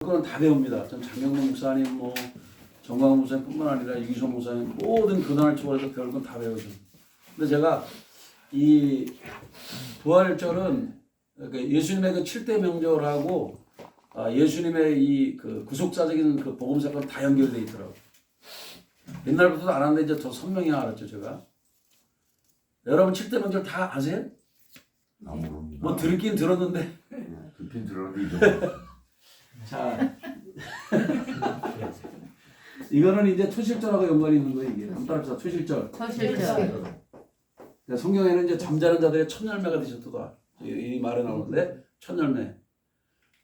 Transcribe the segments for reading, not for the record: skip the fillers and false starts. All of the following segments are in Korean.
그건 다 배웁니다. 전 장경문 목사님, 뭐 정광훈 목사님뿐만 아니라 이기소 목사님 모든 교단을 초월해서 배울 건 다 배우죠. 근데 제가 이 부활절은 예수님의 그 7대 명절하고 예수님의 이 그 구속사적인 그 복음 사건 다 연결돼 있더라고. 옛날부터도 알았는데 이제 더 선명히 알았죠, 제가. 여러분 7대 명절 다 아세요? 뭐 들긴 들었는데. 듣긴 들었는데 자, 이거는 이제 초실절하고 연관이 있는 거예요. 이게 한번 따라합시다. 초실절. 성경에는 이제 잠자는 자들의 첫 열매가 되셨도다. 이 말이 나오는데 첫 열매.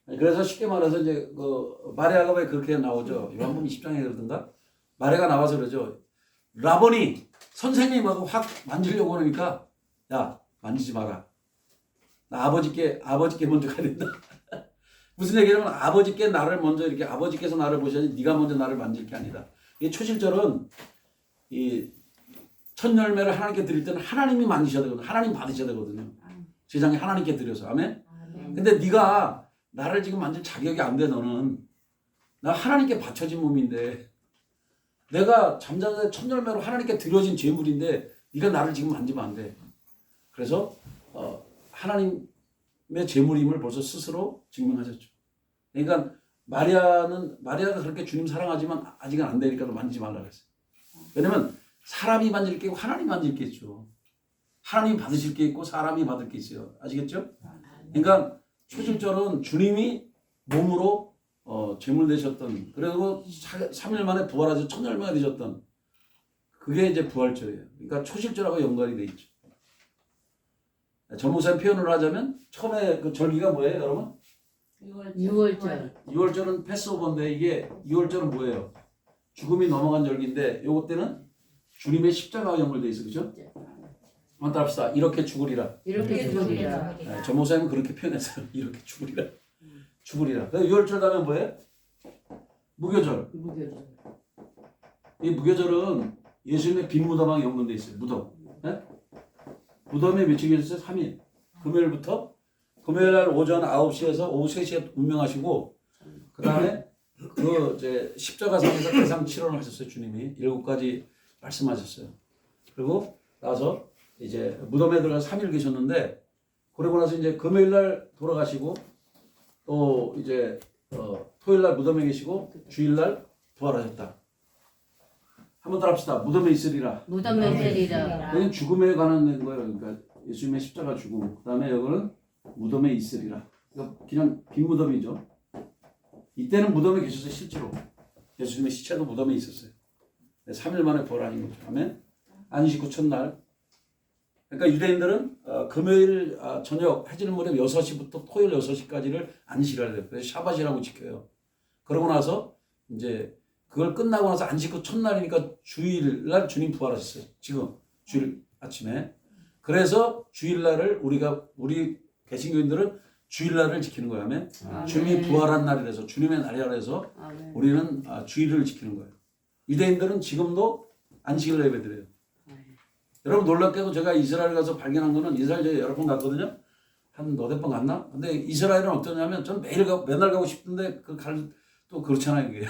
그래서 쉽게 말해서 이제 그 마리아가 왜 그렇게 나오죠? 요한복음 20장에 그러던가 마리아가 나와서 그러죠. 라보니 선생님하고 확 만지려고 그러니까 야 만지지 마라. 나 아버지께 먼저 가야 된다. 무슨 얘기냐면 아버지께 나를 먼저 이렇게 아버지께서 나를 보셔야지 네가 먼저 나를 만질 게 아니다. 이 초실절은 이 첫 열매를 하나님께 드릴 때는 하나님이 만지셔야 되거든요. 하나님 받으셔야 되거든요. 세상에 하나님께 드려서. 아멘. 근데 네가 나를 지금 만질 자격이 안 돼. 너는 나 하나님께 바쳐진 몸인데 내가 잠자는 첫 열매로 하나님께 드려진 제물인데 네가 나를 지금 만지면 안 돼. 그래서 하나님의 제물임을 벌써 스스로 증명하셨죠. 그러니까 마리아가 그렇게 주님 사랑하지만 아직은 안 되니까 만지지 말라 그랬어요. 왜냐면 사람이 만질 게 있고 하나님 만질 게 있죠. 하나님 받으실 게 있고 사람이 받을 게 있어요. 아시겠죠? 그러니까 초실절은 주님이 몸으로 제물 되셨던, 그리고 3일 만에 부활하셔서 첫 열매가 되셨던, 그게 이제 부활절이에요. 그러니까 초실절하고 연관이 돼 있죠. 전무사님 표현을 하자면 처음에 그 절기가 뭐예요, 여러분? 6월절. 6월절은 패스오버인데 이게 6월절은 뭐예요? 죽음이 넘어간 절기인데 요거 때는 주님의 십자가와 연결돼 있어, 그죠? 한번 따라합시다. 이렇게 죽으리라. 이렇게 죽으리라. 네, 전무사님은 그렇게 표현했어요. 이렇게 죽으리라. 죽으리라. 6월절 가면 뭐예요? 무교절. 이 무교절은 예수님의 빈 무덤하고 연관돼 있어요. 무덤. 네? 무덤에 며칠 계셨어요? 3일. 금요일부터 금요일 날 오전 9시에서 오후 3시에 운명하시고 그 다음에 그 이제 십자가상에서 대상 치료를 하셨어요. 주님이 7가지 말씀하셨어요. 그리고 나서 이제 무덤에 들어가서 3일 계셨는데 그러고 나서 이제 금요일 날 돌아가시고 또 이제 토요일 날 무덤에 계시고 주일 날 부활하셨다. 한번 따라합시다. 무덤에 있으리라. 무덤에 있으리라. 여기는 죽음에 관한 거예요. 그러니까 예수님의 십자가 죽음. 그 다음에 여기는 무덤에 있으리라. 그러니까 그냥 빈 무덤이죠. 이때는 무덤에 계셨어요. 실제로. 예수님의 시체도 무덤에 있었어요. 3일 만에 부활하신 거죠. 아멘. 안식 후 첫날. 그러니까 유대인들은 금요일 저녁 해질 무렵 6시부터 토요일 6시까지를 안식을 해야 돼요. 그래서 샤밧이라고 지켜요. 그러고 나서 이제 그걸 끝나고 나서 안식 후 첫날이니까 주일날 주님 부활하셨어요. 지금 주일 아침에. 그래서 주일날을 우리 개신교인들은 주일날을 지키는 거예요. 아멘. 주님이 부활한 날이라서 주님의 날이라 해서 우리는 주일을 지키는 거예요. 유대인들은 지금도 안식일 예배드려요. 여러분 놀랍게도 제가 이스라엘 가서 발견한 거는 이스라엘 제가 여러 번 갔거든요. 한 너댓 번 갔나? 근데 이스라엘은 어떠냐면 전 맨날 가고 싶은데 또 그렇잖아요, 이게.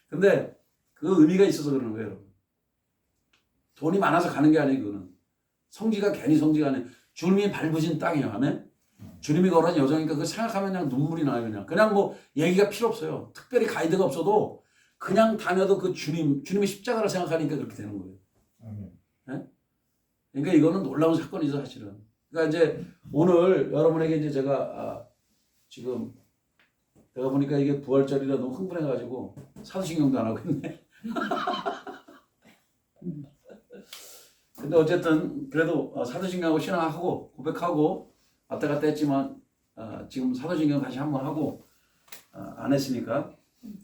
근데 그 의미가 있어서 그러는 거예요, 여러분. 돈이 많아서 가는 게 아니에요, 그거는. 성지가 괜히 성지가 아니에요. 주님이 밟으신 땅이에요, 아멘? 주님이 걸어간 여정이니까 그 생각하면 그냥 눈물이 나요, 그냥 뭐 얘기가 필요 없어요. 특별히 가이드가 없어도 그냥 다녀도 그 주님의 십자가를 생각하니까 그렇게 되는 거예요. 네? 그러니까 이거는 놀라운 사건이죠, 사실은. 그러니까 이제 오늘 여러분에게 이제 제가 지금 내가 보니까 이게 부활절이라 너무 흥분해가지고 사도신경도 안 하고 있네. 근데 어쨌든 그래도 사도신경하고 신앙하고 고백하고 왔다 갔다 했지만 지금 사도신경 다시 한번 하고 안 했으니까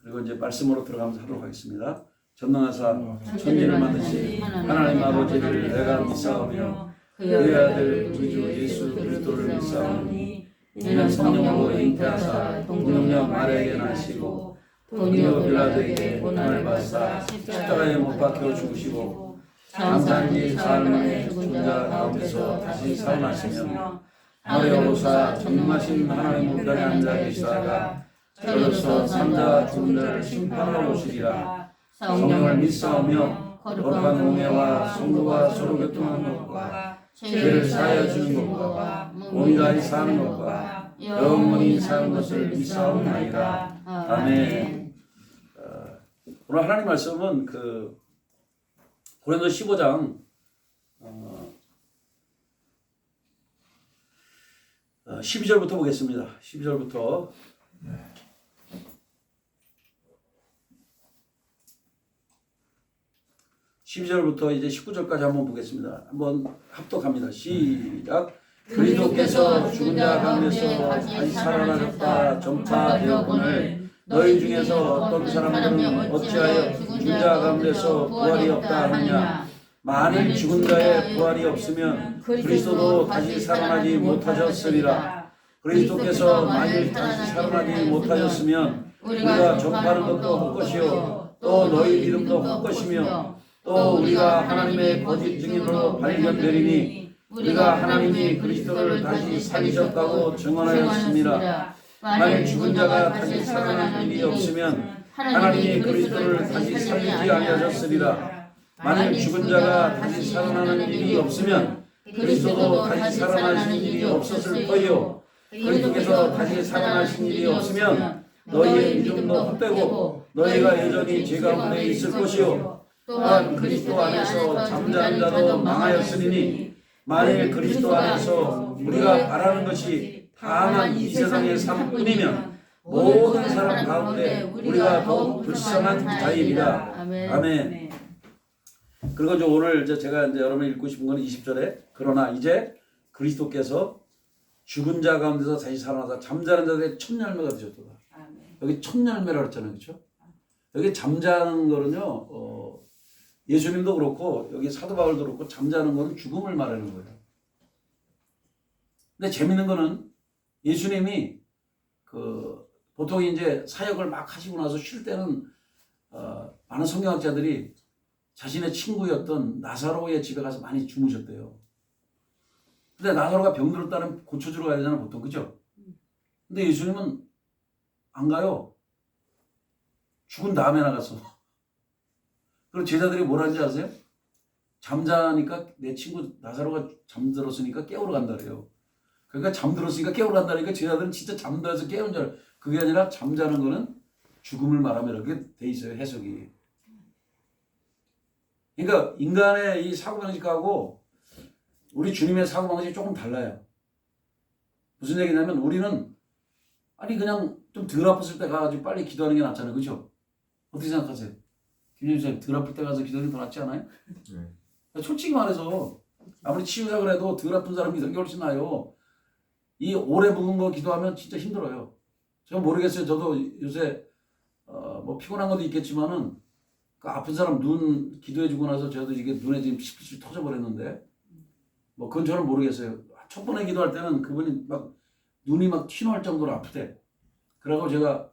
그리고 이제 말씀으로 들어가면서 하도록 하겠습니다. 전능하사 천지를 만드신 하나님 아버지를 내가 믿사오며 그의 아들 우리 주 예수 그리스도를 믿사오니 이는 성령으로 잉태하사 동정녀 마리아에게 나시고 본디오 빌라도에게 고난을 받으사 십자가에 못 박혀 죽으시고 장사한 지 사흘 만에 죽은 자 가운데서 다시 살아나시며 하늘에 오르사 전능하신 하나님 우편에 앉아 계시다가 저로서 산자 죽은 자를 심판하러 오시리라. 성령을 믿사오며 거룩한 공예와 성도가 서로 교통하는 것과 죄를 사하여 주는 것과 몸이 다시 사는 것과 영원히 사는 것을 믿사옵나이다. 아멘. 오늘 하나님 말씀은 그 고린도 15장 12절부터 보겠습니다. 12절부터 이제 19절까지 한번 보겠습니다. 한번 합독합니다. 시작. 그리스도께서 죽은 자 가운데서 다시 살아나셨다 전파되었거늘 너희 중에서 어떤 사람들은 어찌하여 죽은 자 가운데서 부활이 없다 하느냐. 만일 죽은 자의 부활이 없으면 그리스도도 다시 살아나지 못하셨으리라. 그리스도께서 만일 다시 살아나지 못하셨으면 우리가 접하는 것도 헛것이요 또 너희 믿음도 헛것이며 또 우리가 하나님의 거짓 증인으로 발견되리니 우리가 하나님이 그리스도를 다시 살리셨다고 증언하였습니다. 만일 죽은 자가 다시 살아나는 일이 없으면 하나님이 그리스도를 다시 살리지 아니하셨으리라. 만일 죽은 자가 다시 살아나는 일이 없으면 그리스도도 다시 살아나신 일이 없었을 터이요 그리스도께서 다시 살아나신 일이 없으면 너희의 믿음도 헛되고 너희가 여전히 죄 가운데 있을 것이요 또한 그리스도 안에서 잠자는 자도 망하였으니 만일 그리스도 안에서 우리가 바라는 것이 다만 이 세상의 삶뿐이면 모든 사람 가운데 우리가 더욱 불쌍한 자이리라. 아멘. 그리고 이제 오늘 제가 이제 여러분이 읽고 싶은 건 20절에 그러나 이제 그리스도께서 죽은 자 가운데서 다시 살아나서 잠자는 자들의 첫 열매가 되셨도다. 여기 첫 열매라고 했잖아요, 그렇죠? 여기 잠자는 거는요. 예수님도 그렇고 여기 사도 바울도 그렇고 잠자는 거는 죽음을 말하는 거예요. 근데 재밌는 거는 예수님이 보통 이제 사역을 막 하시고 나서 쉴 때는 많은 성경학자들이 자신의 친구였던 나사로의 집에 가서 많이 주무셨대요. 근데 나사로가 병들었다는 고쳐주러 가야 되잖아 보통, 그죠? 근데 예수님은 안 가요. 죽은 다음에 나가서. 그리고 제자들이 뭐라는지 아세요? 잠자니까 내 친구 나사로가 잠들었으니까 깨우러 간다 그래요. 그러니까 잠들었으니까 깨우러 간다니까 제자들은 진짜 잠들어서 깨운 줄 알아요. 그게 아니라 잠자는 거는 죽음을 말하면 이렇게 돼 있어요, 해석이. 그러니까 인간의 이 사고방식하고 우리 주님의 사고방식이 조금 달라요. 무슨 얘기냐면 우리는 아니 그냥 좀 덜 아팠을 때 가가지고 빨리 기도하는 게 낫잖아요, 그렇죠? 어떻게 생각하세요? 김현수 덜 아플 때 가서 기도하는 게 더 낫지 않아요? 솔직히 말해서 아무리 치유사 그래도 덜 아픈 사람이 기도하는 게 훨씬 나아요. 이 오래 묵은 거 기도하면 진짜 힘들어요. 제가 모르겠어요. 저도 요새 뭐 피곤한 것도 있겠지만은 그 아픈 사람 눈 기도해주고 나서 저도 이게 눈에 지금 피실 터져버렸는데 뭐 그건 저는 모르겠어요. 첫 번에 기도할 때는 그분이 막 눈이 막 튀어나올 정도로 아프대. 그러고 제가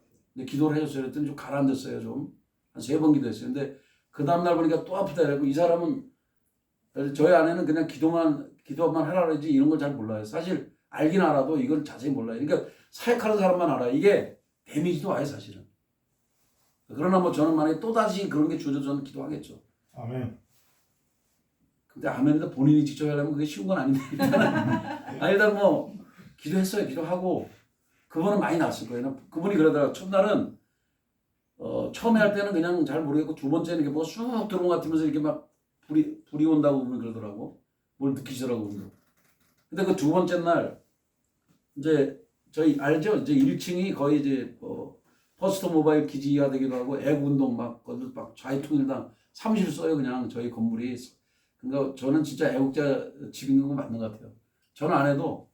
기도를 해줬어요. 그랬더니 좀 가라앉았어요. 좀 한 3번 기도했어요. 근데 그 다음날 보니까 또 아프다. 그래고 이 사람은 저희 아내는 그냥 기도만 하라 그러지 이런 걸 잘 몰라요. 사실 알긴 알아도 이걸 자세히 몰라요. 그러니까 사역하는 사람만 알아요. 이게 데미지도 와요 사실은. 그러나 뭐 저는 만약에 또다시 그런 게 주어져 저는 기도하겠죠. 아멘. 근데 아멘인데 본인이 직접 하려면 그게 쉬운 건 아닌데 일단 뭐 기도했어요. 기도하고 그분은 많이 났을 거예요. 그분이 그러다가 첫날은 처음에 할 때는 그냥 잘 모르겠고 두 번째는 이렇게 뭐 쑥 들어온 것 같으면서 이렇게 막 불이 온다고 그분이 그러더라고. 뭘 느끼시더라고. 근데 그 두 번째 날 이제 저희 알죠? 이제 1층이 거의 이제 퍼스트 모바일 기지가 되기도 하고 애국운동 막 좌익통일당 사무실 써요. 그냥 저희 건물이. 그러니까 저는 진짜 애국자 집인 거 맞는 것 같아요. 저는 안 해도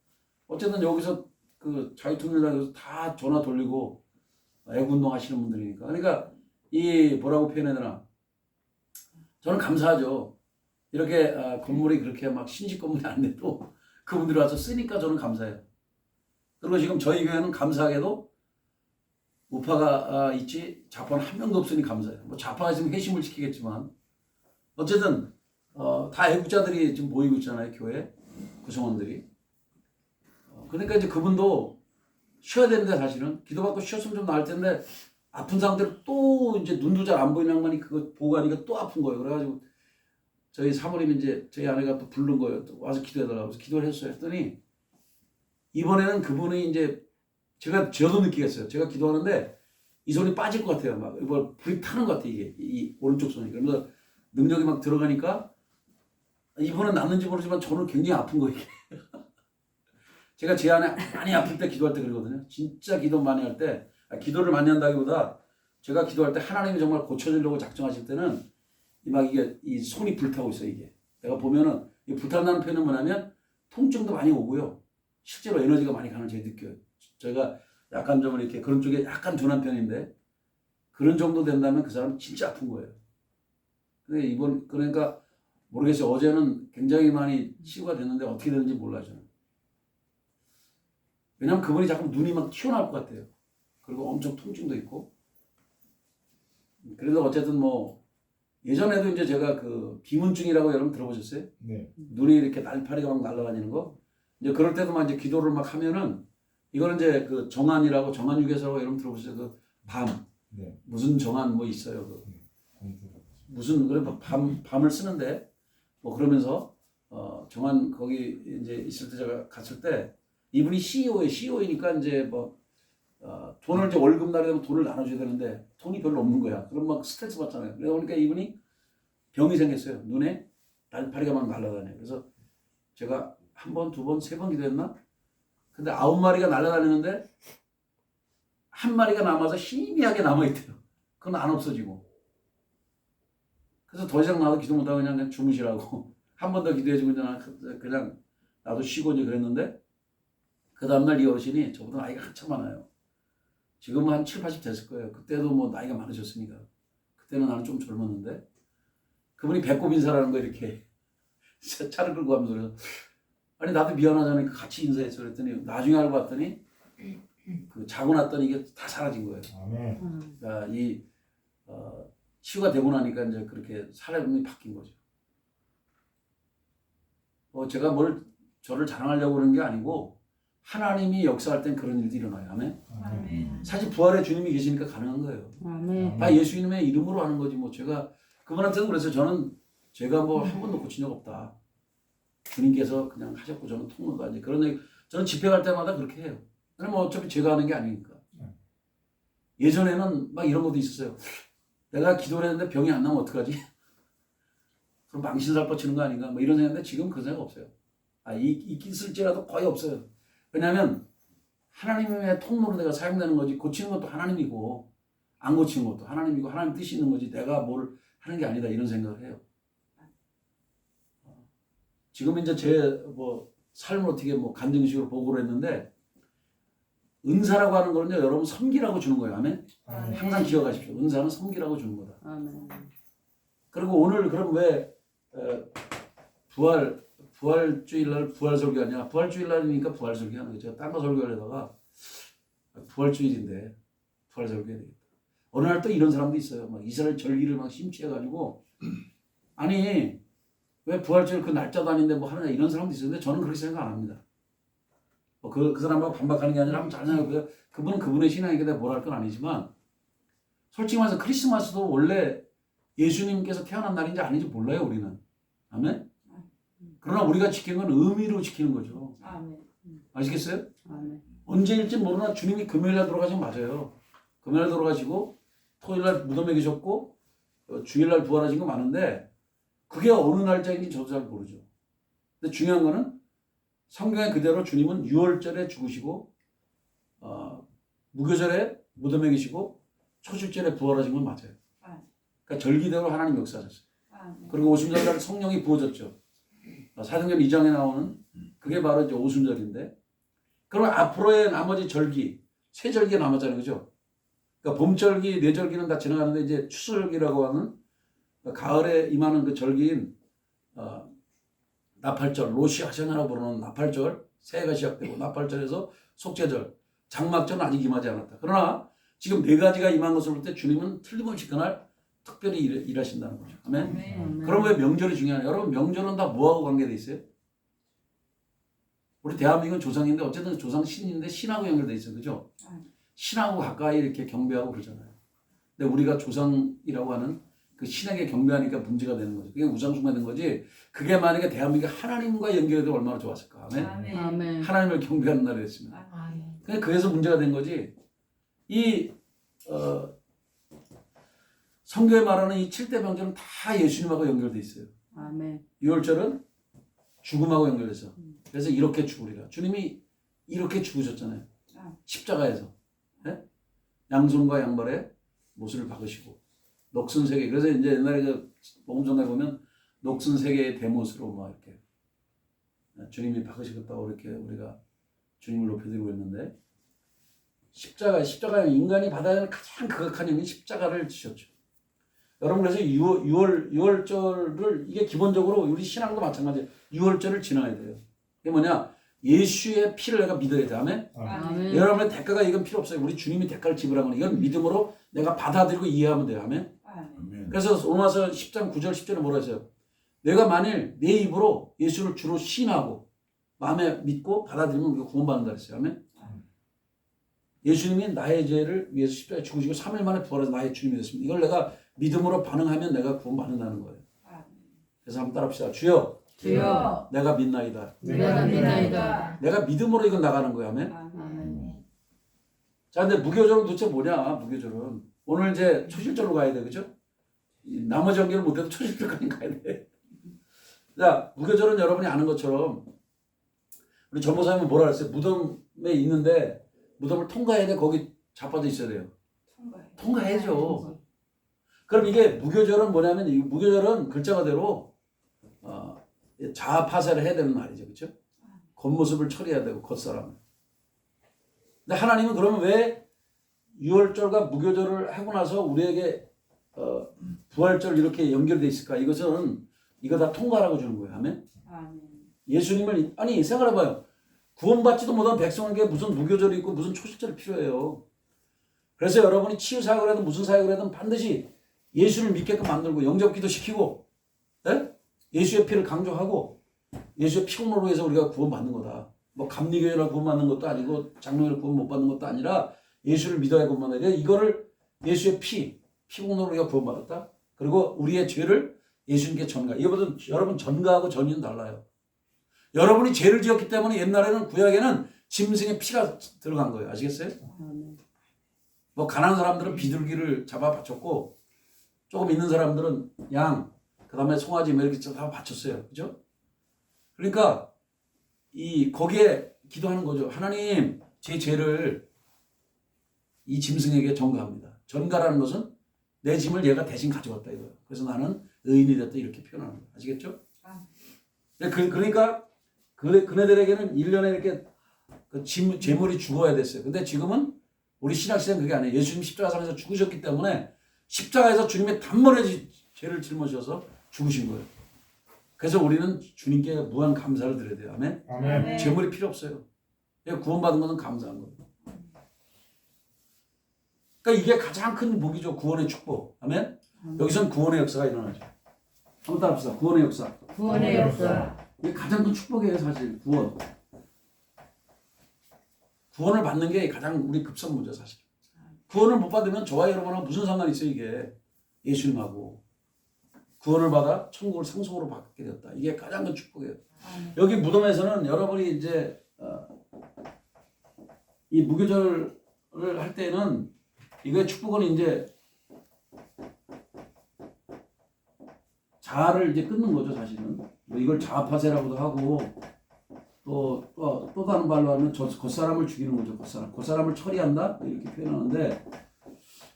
어쨌든 여기서 그 좌익통일당에서 다 전화 돌리고 애국운동 하시는 분들이니까. 그러니까 이 뭐라고 표현해야 되나. 저는 감사하죠. 이렇게 건물이 그렇게 막 신식 건물이 아닌데도 그분들이 와서 쓰니까 저는 감사해요. 그리고 지금 저희 교회는 감사하게도 우파가 있지 좌파는 한 명도 없으니 감사해요. 뭐 좌파가 있으면 회심을 시키겠지만 어쨌든 다 애국자들이 지금 모이고 있잖아요. 교회 구성원들이. 그러니까 이제 그분도 쉬어야 되는데 사실은 기도받고 쉬었으면 좀 나을 텐데 아픈 상태로 또 이제 눈도 잘 안 보이는 양반이 그거 보고 가니까 또 아픈 거예요. 그래가지고 저희 사모님이 이제 저희 아내가 또 부른 거예요. 또 와서 기도해달라고. 그래서 기도를 했어요. 했더니 이번에는 그분이 이제 저도 느끼겠어요. 제가 기도하는데 이 손이 빠질 것 같아요. 막 이거 불이 타는 것 같아 이게 이 오른쪽 손이. 그러면서 능력이 막 들어가니까 이번은 낫는지 모르지만 저는 굉장히 아픈 거예요. 제가 제 안에 많이 아플 때 기도할 때 그러거든요. 진짜 기도 많이 할 때, 기도를 많이 한다기보다 제가 기도할 때 하나님이 정말 고쳐주려고 작정하실 때는 막 이게 이 손이 불타고 있어요. 이게 내가 보면은 이 불탄다는 표현은 뭐냐면 통증도 많이 오고요. 실제로 에너지가 많이 가는 걸 제가 느껴요. 제가 약간 좀 이렇게 그런 쪽에 약간 둔한 편인데 그런 정도 된다면 그 사람은 진짜 아픈 거예요. 근데 그러니까 모르겠어요. 어제는 굉장히 많이 치유가 됐는데 어떻게 되는지 몰라요. 저는. 왜냐면 그분이 자꾸 눈이 막 튀어나올 것 같아요. 그리고 엄청 통증도 있고. 그래도 어쨌든 뭐 예전에도 이제 제가 그 비문증이라고 여러분 들어보셨어요? 네. 눈이 이렇게 날파리가 막 날아다니는 거. 이제 그럴 때도 막 이제 기도를 막 하면은 이거는 이제 그 정안이라고 정안유계서라고 여러분 들어보셨어요? 그 밤. 네. 무슨 정안 뭐 있어요. 그 공주. 무슨 그래 밤을 쓰는데 뭐 그러면서 정안 거기 이제 있을 때 제가 갔을 때 이분이 CEO예요. CEO이니까 이제 뭐 돈을 이제 월급 날이 되면 돈을 나눠줘야 되는데 돈이 별로 없는 거야. 그럼 막 스트레스 받잖아요. 그러다 보니까 이분이 병이 생겼어요. 눈에 날파리가 막 날아다녀요. 그래서 제가 한 번, 두 번, 세 번 기도했나? 근데 9마리가 날아다니는데 한 마리가 남아서 희미하게 남아있대요. 그건 안 없어지고. 그래서 더 이상 나도 기도 못하고 그냥 주무시라고 한 번 더 기도해주고 그냥 나도 쉬고 이제 그랬는데 그 다음날 이 어르신이 저보다 나이가 한참 많아요. 지금은 한 7, 80 됐을 거예요. 그때도 뭐 나이가 많으셨으니까. 그때는 나는 좀 젊었는데 그분이 배꼽 인사라는 거 이렇게 차를 끌고 가면서 그래서 아니 나도 미안하잖아요. 같이 인사했어 그랬더니 나중에 알고 봤더니 그 자고 났더니 이게 다 사라진 거예요. 아멘. 그러니까 치유가 되고 나니까 이제 그렇게 사람이 바뀐 거죠. 제가 저를 자랑하려고 그러는 게 아니고 하나님이 역사할 땐 그런 일도 일어나요. 아멘. 아멘. 사실 부활의 주님이 계시니까 가능한 거예요. 아멘. 다 예수님의 이름으로 하는 거지 뭐 제가 그분한테도 그래서 저는 제가 뭐 한 번도 고친 적 없다. 주님께서 그냥 하셨고 저는 통로가 이제 그런 얘기 저는 집회 갈 때마다 그렇게 해요. 왜냐면 어차피 제가 하는 게 아니니까. 예전에는 막 이런 것도 있었어요. 내가 기도를 했는데 병이 안 나면 어떡하지? 그럼 망신살 뻗치는 거 아닌가? 뭐 이런 생각인데 지금 그런 생각 없어요. 있을지라도 거의 없어요. 왜냐하면 하나님의 통로로 내가 사용되는 거지 고치는 것도 하나님이고 안 고치는 것도 하나님이고 하나님 뜻이 있는 거지 내가 뭘 하는 게 아니다 이런 생각을 해요. 지금 이제 제 뭐 삶을 어떻게 뭐 간증식으로 보고를 했는데 은사라고 하는 거는요 여러분 섬기라고 주는 거예요. 아멘. 항상 기억하십시오. 은사는 섬기라고 주는 거다. 아멘. 그리고 오늘 그럼 왜 부활주일날 부활 설교하냐? 부활주일날이니까 부활 설교하는 거죠. 제가 딴 거 설교하려다가 부활주일인데 부활 설교해야 되겠다. 어느 날 또 이런 사람도 있어요. 막 이스라엘 절기를 막 심취해가지고 아니 왜 부활주일 그 날짜도 아닌데 뭐 하느냐 이런 사람도 있었는데 저는 그렇게 생각 안 합니다. 그 사람하고 반박하는 게 아니라 한번 잘 생각해보세요. 그분은 그분의 신앙이니까 내가 뭘 할 건 아니지만 솔직히 말해서 크리스마스도 원래 예수님께서 태어난 날인지 아닌지 몰라요 우리는. 아멘? 그러나 우리가 지키는 건 의미로 지키는 거죠. 아멘. 아시겠어요? 아멘. 언제일지 모르나 주님이 금요일날 돌아가시면 맞아요. 금요일날 돌아가시고 토요일날 무덤에 계셨고 주일날 부활하신 거 많은데 그게 어느 날짜인지 저도 잘 모르죠. 근데 중요한 거는 성경에 그대로 주님은 6월절에 죽으시고 무교절에 무덤에 계시고 초실절에 부활하신 건 맞아요. 그러니까 절기대로 하나님 역사하셨어요. 그리고 오순절날 성령이 부어졌죠. 사도행전 2장에 나오는 그게 바로 이제 오순절인데 그럼 앞으로의 나머지 절기 세 절기가 남았잖아요. 그죠? 그러니까 봄절기, 뇌절기는 다 지나가는데 이제 추수절기라고 하는 가을에 임하는 그 절기인 나팔절, 로시 하샤나라고 부르는 나팔절 새해가 시작되고 나팔절에서 속죄절, 장막절은 아직 임하지 않았다. 그러나 지금 네 가지가 임한 것을 볼 때 주님은 틀림없이 그날 특별히 일하신다는 거죠. 아멘? 아멘. 그럼 왜 명절이 중요하냐? 여러분 명절은 다 뭐하고 관계돼 있어요? 우리 대한민국은 조상인데 어쨌든 조상 신인데 신하고 연결돼 있어요. 그죠? 신하고 가까이 이렇게 경배하고 그러잖아요. 근데 우리가 조상이라고 하는 그 신에게 경배하니까 문제가 되는 거죠. 그게 우상숭배된 거지. 그게 만약에 대한민국이 하나님과 연결돼도 얼마나 좋았을까. 아멘. 아멘. 하나님을 경배하는 나라였으면. 아멘. 그래서 문제가 된 거지. 이 성경에 말하는 이 7대 병자는 다 예수님하고 연결돼 있어요. 아멘. 유월절은 죽음하고 연결돼서. 그래서 이렇게 죽으리라. 주님이 이렇게 죽으셨잖아요. 십자가에서. 네? 양손과 양발에 못을 박으시고 녹슨 세계. 그래서 이제 옛날에 그 복음전에 보면 녹슨 세계의 대못으로 막 이렇게 주님이 박으시겠다고 이렇게 우리가 주님을 높여드리고 있는데 십자가는 인간이 받아야 하는 가장 극악한 힘이 십자가를 지셨죠. 여러분 그래서 유월절을 이게 기본적으로 우리 신앙도 마찬가지예요. 유월절을 지나야 돼요. 이게 뭐냐? 예수의 피를 내가 믿어야 돼. 아멘? 아멘. 여러분의 대가가 이건 필요 없어요. 우리 주님이 대가를 지불한 거는 이건 믿음으로 내가 받아들이고 이해하면 돼요. 아멘? 그래서 로마서 10장 9절 10절에 뭐라 했어요? 내가 만일 내 입으로 예수를 주로 시인하고 마음에 믿고 받아들이면 우리가 구원받는다 그랬어요. 아멘? 예수님이 나의 죄를 위해서 십자가에 죽으시고 3일 만에 부활해서 나의 주님이 됐습니다. 이걸 내가 믿음으로 반응하면 내가 구원받는다는 거예요. 그래서 한번 따라합시다. 주여, 주여, 내가 믿나이다. 내가 믿나이다. 내가 믿음으로 이건 나가는 거야. 아멘? 아멘. 자, 근데 무교절은 도대체 뭐냐? 무교절은 오늘 이제 초실절로 가야 돼, 그죠? 나머지 연결을 못해도 초실절까지 가야 돼. 자, 무교절은 여러분이 아는 것처럼 우리 전도사님은 뭐라 그랬어요? 무덤에 있는데 무덤을 통과해야 돼. 거기 자빠져 있어야 돼요. 통과해야죠. 그럼 이게 무교절은 뭐냐면 이 무교절은 글자 그대로 자아 파쇄를 해야 되는 말이죠, 그렇죠? 겉모습을 처리해야 되고 겉사람. 근데 하나님은 그러면 왜 유월절과 무교절을 하고 나서 우리에게 부활절 이렇게 연결돼 있을까? 이것은 이거 다 통과라고 주는 거예요. 아멘. 예수님을 아니 생각해봐요. 구원받지도 못한 백성에게 무슨 무교절이 있고 무슨 초실절이 필요해요. 그래서 여러분이 치유사역을 하든 무슨 사역을 하든 반드시 예수를 믿게끔 만들고 영접기도 시키고 네? 예수의 피를 강조하고 예수의 피공로로 해서 우리가 구원받는 거다. 뭐 감리교회라 구원받는 것도 아니고 장로회라 구원 못 받는 것도 아니라 예수를 믿어야 구원받는 거예요. 이거를 예수의 피공로로 우리가 구원받았다. 그리고 우리의 죄를 예수님께 전가. 이거보다 여러분 전가하고 전이는 달라요. 여러분이 죄를 지었기 때문에 옛날에는 구약에는 짐승의 피가 들어간 거예요. 아시겠어요? 뭐 가난한 사람들은 비둘기를 잡아 바쳤고 조금 있는 사람들은 양, 그 다음에 송아지 뭐 이렇게 다 바쳤어요. 그죠? 그러니까 거기에 기도하는 거죠. 하나님, 제 죄를 이 짐승에게 전가합니다. 전가라는 것은 내 짐을 얘가 대신 가져갔다 이거예요. 그래서 나는 의인이 됐다 이렇게 표현하는 거예요. 아시겠죠? 그러니까 그네들에게는 1년에 이렇게 재물이 죽어야 됐어요. 근데 지금은 우리 신약시대는 그게 아니에요. 예수님 십자가상에서 죽으셨기 때문에 십자가에서 주님의 단번에 죄를 짊어져서 죽으신 거예요. 그래서 우리는 주님께 무한 감사를 드려야 돼요. 아멘? 아멘. 재물이 필요 없어요. 구원받은 것은 감사한 거예요. 그러니까 이게 가장 큰 복이죠. 구원의 축복. 아멘? 여기서는 구원의 역사가 일어나죠. 한번 따라합시다. 구원의 역사. 구원의 역사. 이게 가장 큰 축복이에요. 사실 구원. 구원을 받는 게 가장 우리 급선무죠. 사실. 구원을 못 받으면 저와 여러분하고 무슨 상관이 있어요. 이게 예수님하고. 구원을 받아 천국을 상속으로 받게 되었다. 이게 가장 큰 축복이에요. 여기 무덤에서는 여러분이 이제 이 무교절을 할 때는 이거의 축복은 이제 자아를 이제 끊는 거죠. 사실은 뭐 이걸 자아파쇄라고도 하고 또 다른 말로 하면 겉사람을 죽이는 거죠. 겉사람을 처리한다 이렇게 표현하는데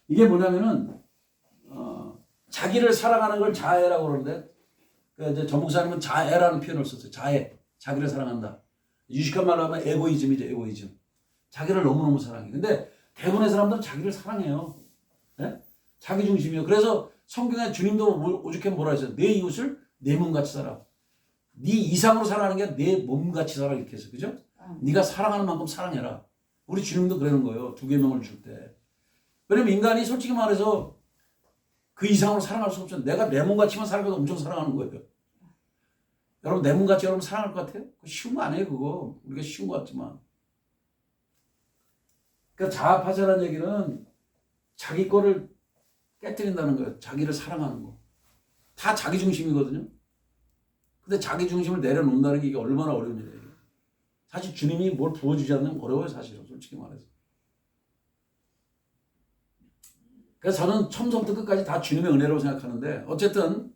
이게 뭐냐면은 자기를 사랑하는 걸 자애라고 그러는데 이제 전 목사님은 자애라는 표현을 썼어요. 자애, 자기를 사랑한다. 유식한 말로 하면 에고이즘이죠. 에고이즘. 자기를 너무너무 사랑해. 근데 대부분의 사람들은 자기를 사랑해요. 네? 자기 중심이에요. 그래서 성경에 주님도 오죽하면 뭐라 했어요? 내 이웃을 내 몸같이 살아. 네 이상으로 사랑하는 게 내 몸같이 살아 이렇게 해서 그죠? 네가 사랑하는 만큼 사랑해라. 우리 주님도 그러는 거예요. 2계명을 줄 때. 왜냐면 인간이 솔직히 말해서 그 이상으로 사랑할 수 없죠. 내가 내 몸같이만 살아도 엄청 사랑하는 거예요. 여러분 내 몸같이 여러분 사랑할 것 같아요? 그거 쉬운 거 아니에요 그거. 우리가 쉬운 것 같지만. 그러니까 자아파자라는 얘기는 자기 거를 깨뜨린다는 거예요. 자기를 사랑하는 거. 다 자기 중심이거든요. 근데 자기 중심을 내려놓는다는 게 이게 얼마나 어려운 일이에요. 사실 주님이 뭘 부어주지 않으면 어려워요 사실은 솔직히 말해서. 그래서 저는 처음부터 끝까지 다 주님의 은혜라고 생각하는데 어쨌든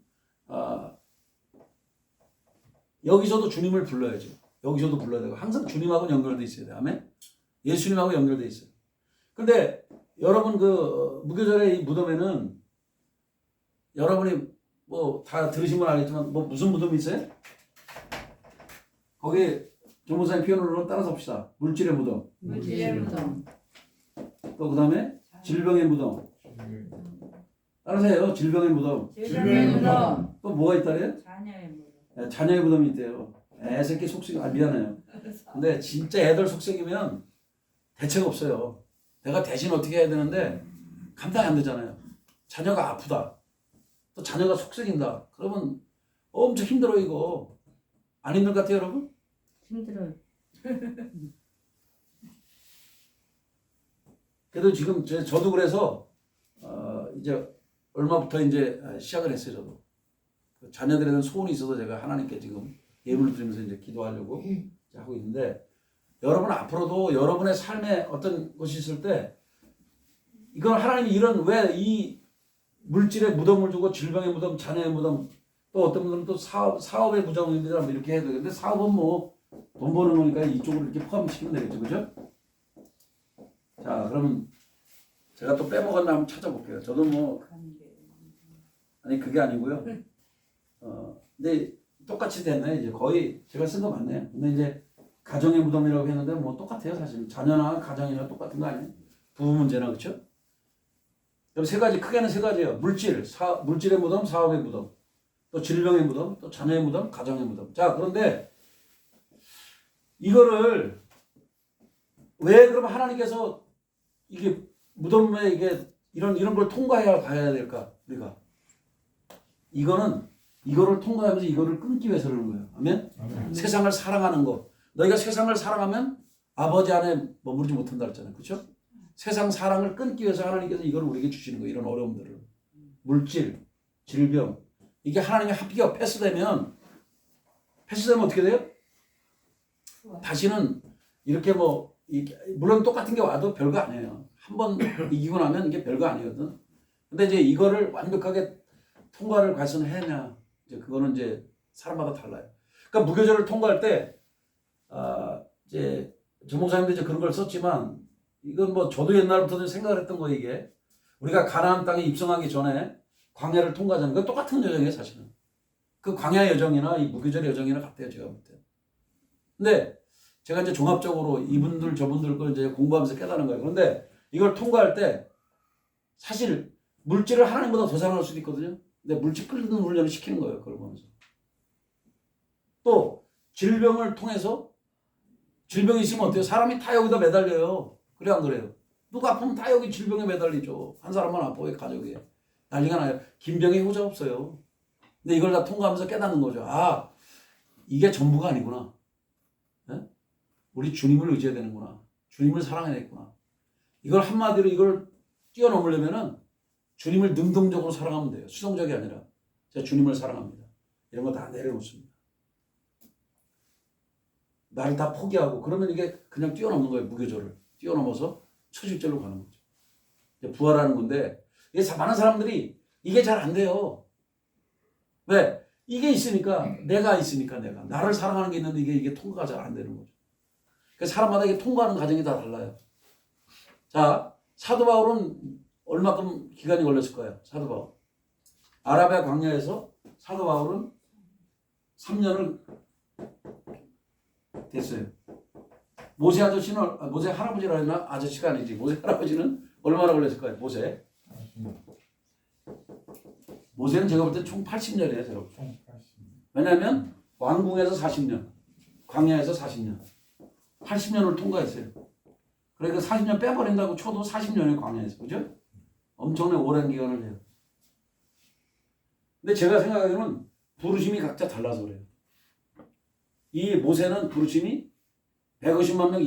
여기서도 주님을 불러야죠. 여기서도 불러야 되고 항상 주님하고 연결돼 있어야 돼요. 아멘. 예수님하고 연결돼 있어요. 근데 여러분 그 무교절의 이 무덤에는 여러분이 뭐 다 들으신 건 알겠지만 뭐 무슨 무덤이 있어요? 거기 조무사님 표현으로 따라서 봅시다. 물질의 무덤. 물질의 무덤. 또 그 다음에 질병의 무덤. 따라서 해요. 질병의 무덤. 질병의 무덤. 또 뭐가 있다래요? 자녀의 무덤. 자녀의 무덤이 있대요. 애새끼 속썩이 미안해요. 근데 진짜 애들 속썩이면 대책 없어요. 내가 대신 어떻게 해야 되는데 감당이 안 되잖아요. 자녀가 아프다. 또 자녀가 속썩인다. 그러면 엄청 힘들어 이거. 안 힘들 것 같아요 여러분? 힘들어요. 그래도 지금 저도 그래서 이제 얼마부터 이제 시작을 했어요 저도. 자녀들에 대한 소원이 있어서 제가 하나님께 지금 예물을 드리면서 이제 기도하려고 하고 있는데 여러분 앞으로도 여러분의 삶에 어떤 것이 있을 때 이건 하나님이 이런 왜 이 물질의 무덤을 주고 질병의 무덤, 자녀의 무덤 또 어떤 분들은 또 사업의 무덤이라 이렇게 해도 되는데 사업은 뭐 돈 버는 거니까 이쪽으로 이렇게 포함시키면 되겠죠, 그죠? 자 그러면 제가 또 빼먹었나 한번 찾아볼게요. 저도 뭐 아니 그게 아니고요. 근데 똑같이 됐네 이제 거의 제가 쓴 거 맞네요. 근데 이제 가정의 무덤이라고 했는데 뭐 똑같아요 사실. 자녀나 가정이나 똑같은 거 아니에요? 부부 문제나 그렇죠? 그럼 세 가지 크게는 세 가지예요. 물질의 무덤, 사업의 무덤, 또 질병의 무덤, 또 자녀의 무덤, 가정의 무덤. 자 그런데 이거를 왜 그럼 하나님께서 이게 무덤에 이게 이런 걸 통과해야 가야 될까 우리가? 이거를 통과하면서 이거를 끊기 위해서 그러는 거예요. 아멘? 세상을 사랑하는 거. 너희가 세상을 사랑하면 아버지 안에 머무르지 못한다 그랬잖아요. 그렇죠? 세상 사랑을 끊기 위해서 하나님께서 이걸 우리에게 주시는 거예요. 이런 어려움들을. 물질, 질병. 이게 하나님의 합기가 패스되면 어떻게 돼요? 다시는 이렇게 뭐 물론 똑같은 게 와도 별거 아니에요. 한번 이기고 나면 이게 별거 아니거든. 근데 이제 이거를 완벽하게 통과를 과연 해냐? 이제 그거는 이제 사람마다 달라요. 그러니까 무교절을 통과할 때 이제 조 목사님도 이제 그런 걸 썼지만 이건 뭐 저도 옛날부터 생각을 했던 거 이게 우리가 가나안 땅에 입성하기 전에 광야를 통과하자는 건 똑같은 여정이에요 사실은. 그 광야 여정이나 이 무교절 여정이나 같아요 제가 볼 때. 근데 제가 이제 종합적으로 이분들 저분들 걸 이제 공부하면서 깨달은 거예요. 그런데 이걸 통과할 때 사실 물질을 하나님보다 더 사랑할 수도 있거든요. 근데 물질 끓는 훈련을 시키는 거예요. 그걸 보면서. 또 질병을 통해서 질병이 있으면 어때요? 사람이 다 여기다 매달려요. 그래 안 그래요? 누가 아프면 다 여기 질병에 매달리죠. 한 사람만 아파요. 가족이. 난리가 나요. 김병에 효자 없어요. 근데 이걸 다 통과하면서 깨닫는 거죠. 아 이게 전부가 아니구나. 네? 우리 주님을 의지해야 되는구나. 주님을 사랑해야 되겠구나. 이걸 한마디로 이걸 뛰어넘으려면은 주님을 능동적으로 사랑하면 돼요. 수동적이 아니라 제가 주님을 사랑합니다. 이런 거 다 내려놓습니다. 나를 다 포기하고 그러면 이게 그냥 뛰어넘는 거예요. 무교절을 뛰어넘어서 초실절로 가는 거죠. 이제 부활하는 건데 이게 많은 사람들이 이게 잘 안 돼요. 왜? 이게 있으니까 내가 나를 사랑하는 게 있는데 이게 통과가 잘 안 되는 거죠. 그래서 사람마다 이게 통과하는 과정이 다 달라요. 자 사도 바울은 얼마큼 기간이 걸렸을 거예요. 사도 바울. 아라비아 광야에서 사도 바울은 3년을 됐어요. 모세 아저씨는 모세 할아버지라 했나? 아저씨가 아니지. 모세 할아버지는 얼마나 걸렸을 거예요? 모세는 제가 볼 때 총 80년이에요. 제가 볼 때. 왜냐하면 왕궁에서 40년, 광야에서 40년, 80년을 통과했어요. 그러니까 40년 빼버린다고 쳐도 40년의 광야에서 그죠? 엄청나게 오랜 기간을 해요. 근데 제가 생각하기로는 부르심이 각자 달라서 그래요. 이 모세는 부르심이 150만 명,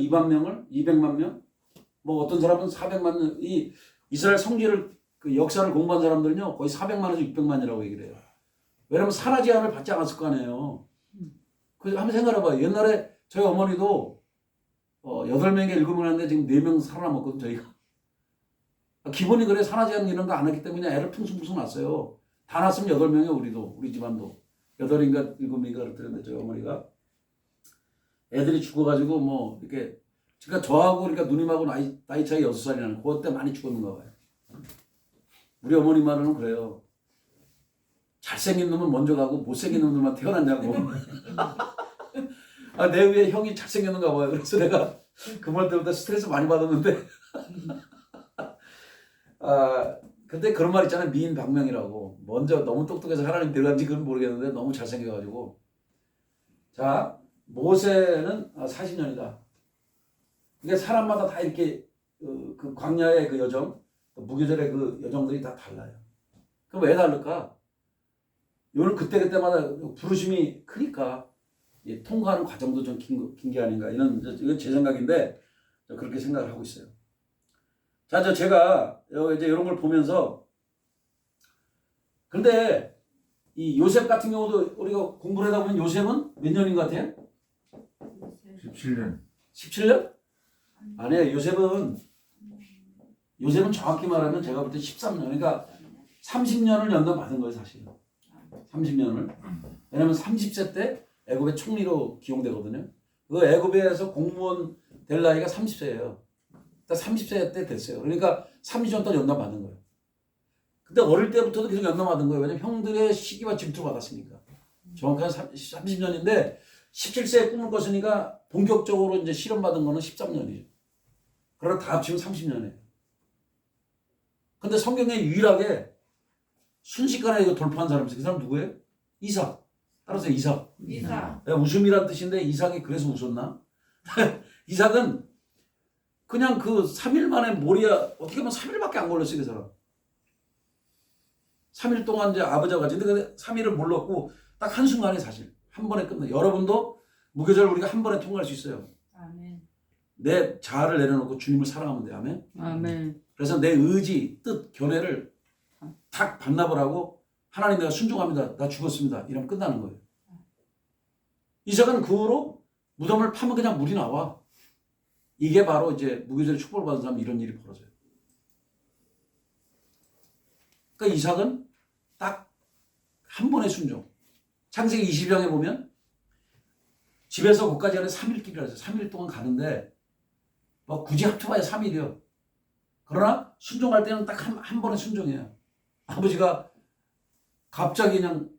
200만 명, 뭐 어떤 사람은 400만 명, 이 이스라엘 성지를 그 역사를 공부한 사람들은요 거의 400만에서 600만이라고 얘기를 해요. 왜냐면 산하 제한을 받지 않았을 거 아니에요. 그래서 한번 생각해봐요. 옛날에 저희 어머니도 8명에 7명 했는데 지금 4명 살아남았거든 저희가. 기본이 그래. 산하 제한 이런 거 안 했기 때문에 애를 풍성풍성 낳았어요. 다 낳았으면 8명이에요 우리도. 우리 집안도. 8인가 7인가 그랬는데 저희 어머니가. 애들이 죽어가지고 뭐 이렇게 그러니까 저하고 그러니까 누님하고 나이 차이 6살이 나는 그때 많이 죽었는가 봐요. 우리 어머니 말은 그래요. 잘생긴 놈은 먼저 가고 못생긴 놈들만 태어났냐고. 아, 내 위에 형이 잘생겼는가 봐요. 그래서 내가 그 말 때부터 스트레스 많이 받았는데. 아, 근데 그런 말 있잖아요. 미인방명이라고. 먼저 너무 똑똑해서 하나님 들어간지 그건 모르겠는데 너무 잘생겨가지고. 자, 모세는 40년이다. 이게 사람마다 다 이렇게 그 광야의 그 여정, 무교절의 그 여정들이 다 달라요. 그럼 왜 다를까? 요는 그때마다 부르심이 크니까 통과하는 과정도 좀 긴 게 아닌가. 이건 제 생각인데 그렇게 생각을 하고 있어요. 자, 제가 이제 이런 걸 보면서 근데 이 요셉 같은 경우도 우리가 공부를 하다 보면 요셉은 몇 년인 것 같아요? 17년. 17년? 아니에요. 요셉은 정확히 말하면 제가 볼 때 13년. 그러니까 30년을 연단받은 거예요, 사실. 30년을. 왜냐면 30세 때 애굽의 총리로 기용되거든요. 그 애굽에서 공무원 될 나이가 30세예요. 30세 때 됐어요. 그러니까 30년 동안 연단받은 거예요. 근데 어릴 때부터도 계속 연단받은 거예요. 왜냐면 형들의 시기와 질투를 받았으니까. 정확한 30년인데 17세에 꿈을 꿨으니까 본격적으로 이제 실험받은 거는 13년이에요. 그러나 다 합치면 30년이에요. 근데 성경에 유일하게 순식간에 이거 돌파한 사람이 있어요. 그 사람 누구예요? 이삭. 따라서 이삭. 웃음이란 뜻인데 이삭이 그래서 웃었나? 이삭은 그냥 그 3일 만에 모리아 어떻게 보면 3일밖에 안 걸렸어요. 그 사람. 3일 동안 이제 아버지와 같이 근데 3일을 몰랐고 딱 한순간에 사실 한 번에 끝나. 여러분도 무교절 우리가 한 번에 통과할 수 있어요. 아멘. 내 자아를 내려놓고 주님을 사랑하면 돼. 아멘. 아멘. 그래서 내 의지, 뜻, 견해를 탁 반납을 하고 하나님 내가 순종합니다. 나 죽었습니다. 이러면 끝나는 거예요. 이삭은 그 후로 무덤을 파면 그냥 물이 나와. 이게 바로 이제 무교절에 축복을 받은 사람 이런 일이 벌어져요. 그러니까 이삭은 딱 한 번의 순종. 창세기 20장에 보면 집에서 거기까지 하는 3일 길이라 해서 3일 동안 가는데 뭐 굳이 합쳐봐야 3일이요. 그러나 순종할 때는 딱 한 번의 순종이에요. 아버지가 갑자기 그냥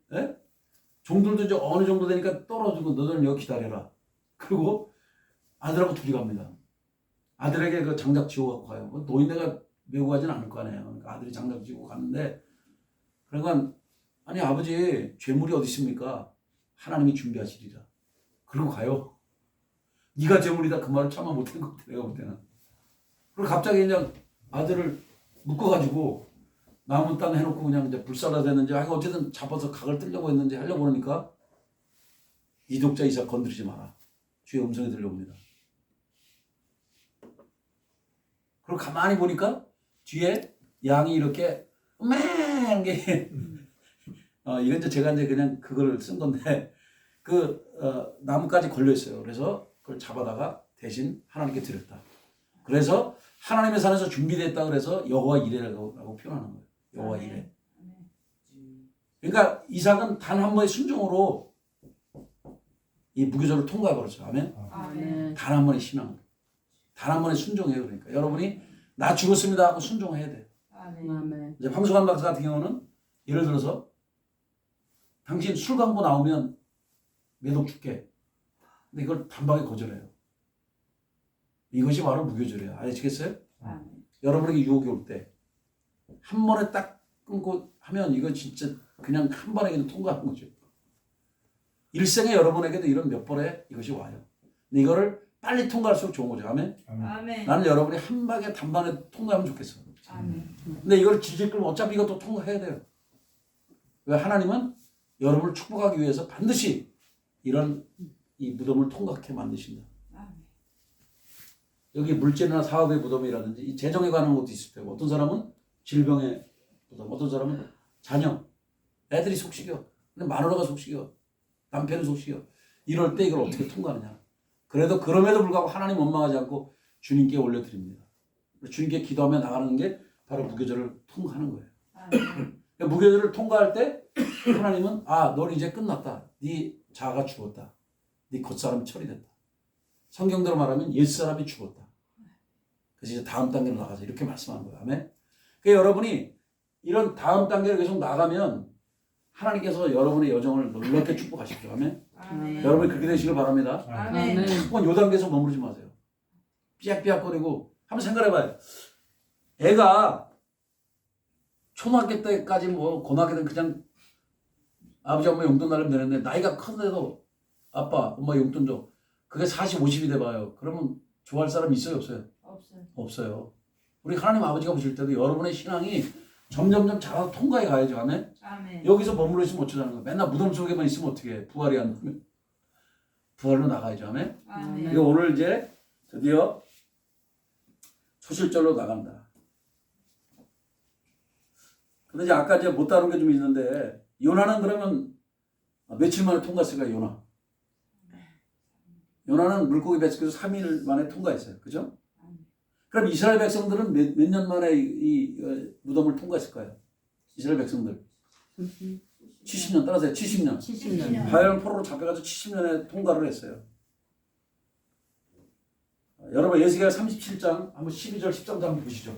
종들도 이제 어느 정도 되니까 떨어지고 너희는 여기 기다려라. 그리고 아들하고 둘이 갑니다. 아들에게 그 장작 지고 갖고 가요. 뭐 노인네가 메고 가진 않을 거 아니에요. 그러니까 아들이 장작 지고 가는데 그러니까 아니 아버지 죄물이 어디 있습니까? 하나님이 준비하시리라. 그리고 가요. 네가 죄물이다 그 말을 참아 못한 것 같아 내가 볼 때는. 그리고 갑자기 그냥 아들을 묶어가지고 남은 땅 해놓고 그냥 이제 불살라 됐는지 하여간 어쨌든 잡아서 각을 뜨려고 했는지 하려고 그러니까 이독자 이삭 건드리지 마라. 주의 음성이 들려옵니다. 그리고 가만히 보니까 뒤에 양이 이렇게 맹 게 이건 이제 제가 이제 그냥 그걸 쓴 건데 나무까지 걸려 있어요. 그래서 그걸 잡아다가 대신 하나님께 드렸다. 그래서 하나님의 산에서 준비됐다 그래서 여호와 이레라고 표현하는 거예요. 여호와 이레. 그러니까 이삭은 단 한 번의 순종으로 이 무교절을 통과해 버렸어요. 아멘. 아멘. 단 한 번의 신앙, 단 한 번의 순종이에요. 그러니까 여러분이 나 죽었습니다 하고 순종해야 돼요. 아멘. 이제 황수관 박사 같은 경우는 예를 들어서 당신 술 광고 나오면 매독 줄게. 근데 이걸 단박에 거절해요. 이것이 바로 무교절이에요. 아시겠어요? 여러분에게 유혹이 올 때 한 번에 딱 끊고 하면 이거 진짜 그냥 한 번에 그냥 통과하는 거죠. 일생에 여러분에게도 이런 몇 번에 이것이 와요. 근데 이거를 빨리 통과할수록 좋은 거죠. 아멘? 아멘. 나는 여러분이 한 방에 단번에 통과하면 좋겠어. 아멘. 근데 이걸 질질 끌면 어차피 이것도 통과해야 돼요. 왜 하나님은 여러분을 축복하기 위해서 반드시 이런 이 무덤을 통과하게 만드신다. 아멘. 여기 물질이나 사업의 무덤이라든지 이 재정에 관한 것도 있을 테고 어떤 사람은 질병의 무덤, 어떤 사람은 자녀, 애들이 속식여, 근데 마누라가 속식여, 남편이 속식여. 이럴 때 이걸 어떻게 통과하느냐. 그래도 그럼에도 불구하고 하나님 원망하지 않고 주님께 올려드립니다. 주님께 기도하며 나가는 게 바로 무교절을 통과하는 거예요. 아멘. 무교절을 통과할 때 하나님은 넌 이제 끝났다. 네 자아가 죽었다. 네 겉사람이 처리됐다. 성경대로 말하면 옛사람이 죽었다. 그래서 이제 다음 단계로 나가자. 이렇게 말씀하는 거예요. 아멘. 그러니까 여러분이 이런 다음 단계를 계속 나가면 하나님께서 여러분의 여정을 놀랍게 축복하십시오. 아멘. 아멘. 여러분이 그렇게 되시길 바랍니다. 아멘. 한번 요 단계에서 머무르지 마세요. 삐약삐약거리고 한번 생각해봐요. 애가 초등학교 때까지 뭐 고등학교 때는 그냥 아버지 엄마 용돈 나르면 되는데 나이가 큰데도 아빠 엄마 용돈 줘. 그게 40, 50이 돼봐요. 그러면 좋아할 사람 있어요 없어요? 없어요. 없어요. 우리 하나님 아버지가 보실 때도 여러분의 신앙이 점점점 자라서 통과해 가야죠. 아멘. 아멘. 여기서 머물러 있으면 어쩌자는 거야. 맨날 무덤 속에만 있으면 어떻게 해. 부활이 안 되면 부활로 나가야죠. 아멘. 아멘. 이거 오늘 이제 드디어 초실절로 나간다. 근데 이제 아까 이제 못 다룬 게 좀 있는데 요나는 그러면 며칠 만에 통과했을까요? 요나는 물고기 뱃속에서 3일 만에 통과했어요. 그죠? 그럼 이스라엘 백성들은 몇 년 만에 이 무덤을 통과했을까요? 이스라엘 백성들 70년 따라서요. 70년. 70년. 바벨론 포로로 잡혀가지고 70년에 통과를 했어요. 여러분 예수계가 37장 한번 12절 13절 한번 보시죠.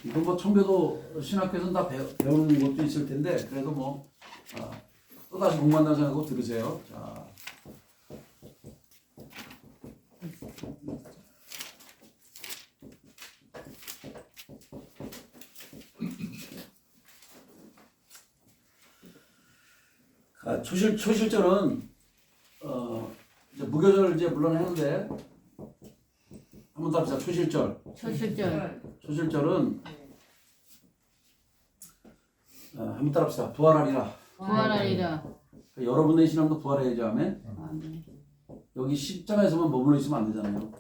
이건 뭐 청교도 신학교에서는 다 배우는 것도 있을 텐데 그래도 뭐 또다시 공부한다고 생각하고 들으세요. 자, 초실절은 이제 무교절 이제 물론 했는데 한번 더 합시다. 초실절. 초실절은 한번 따라합시다. 부활하리라. 부활하리라. 여러분의 신앙도 부활해야죠. 아멘. 아멘. 여기 10장에서만 머물러 있으면 안 되잖아요.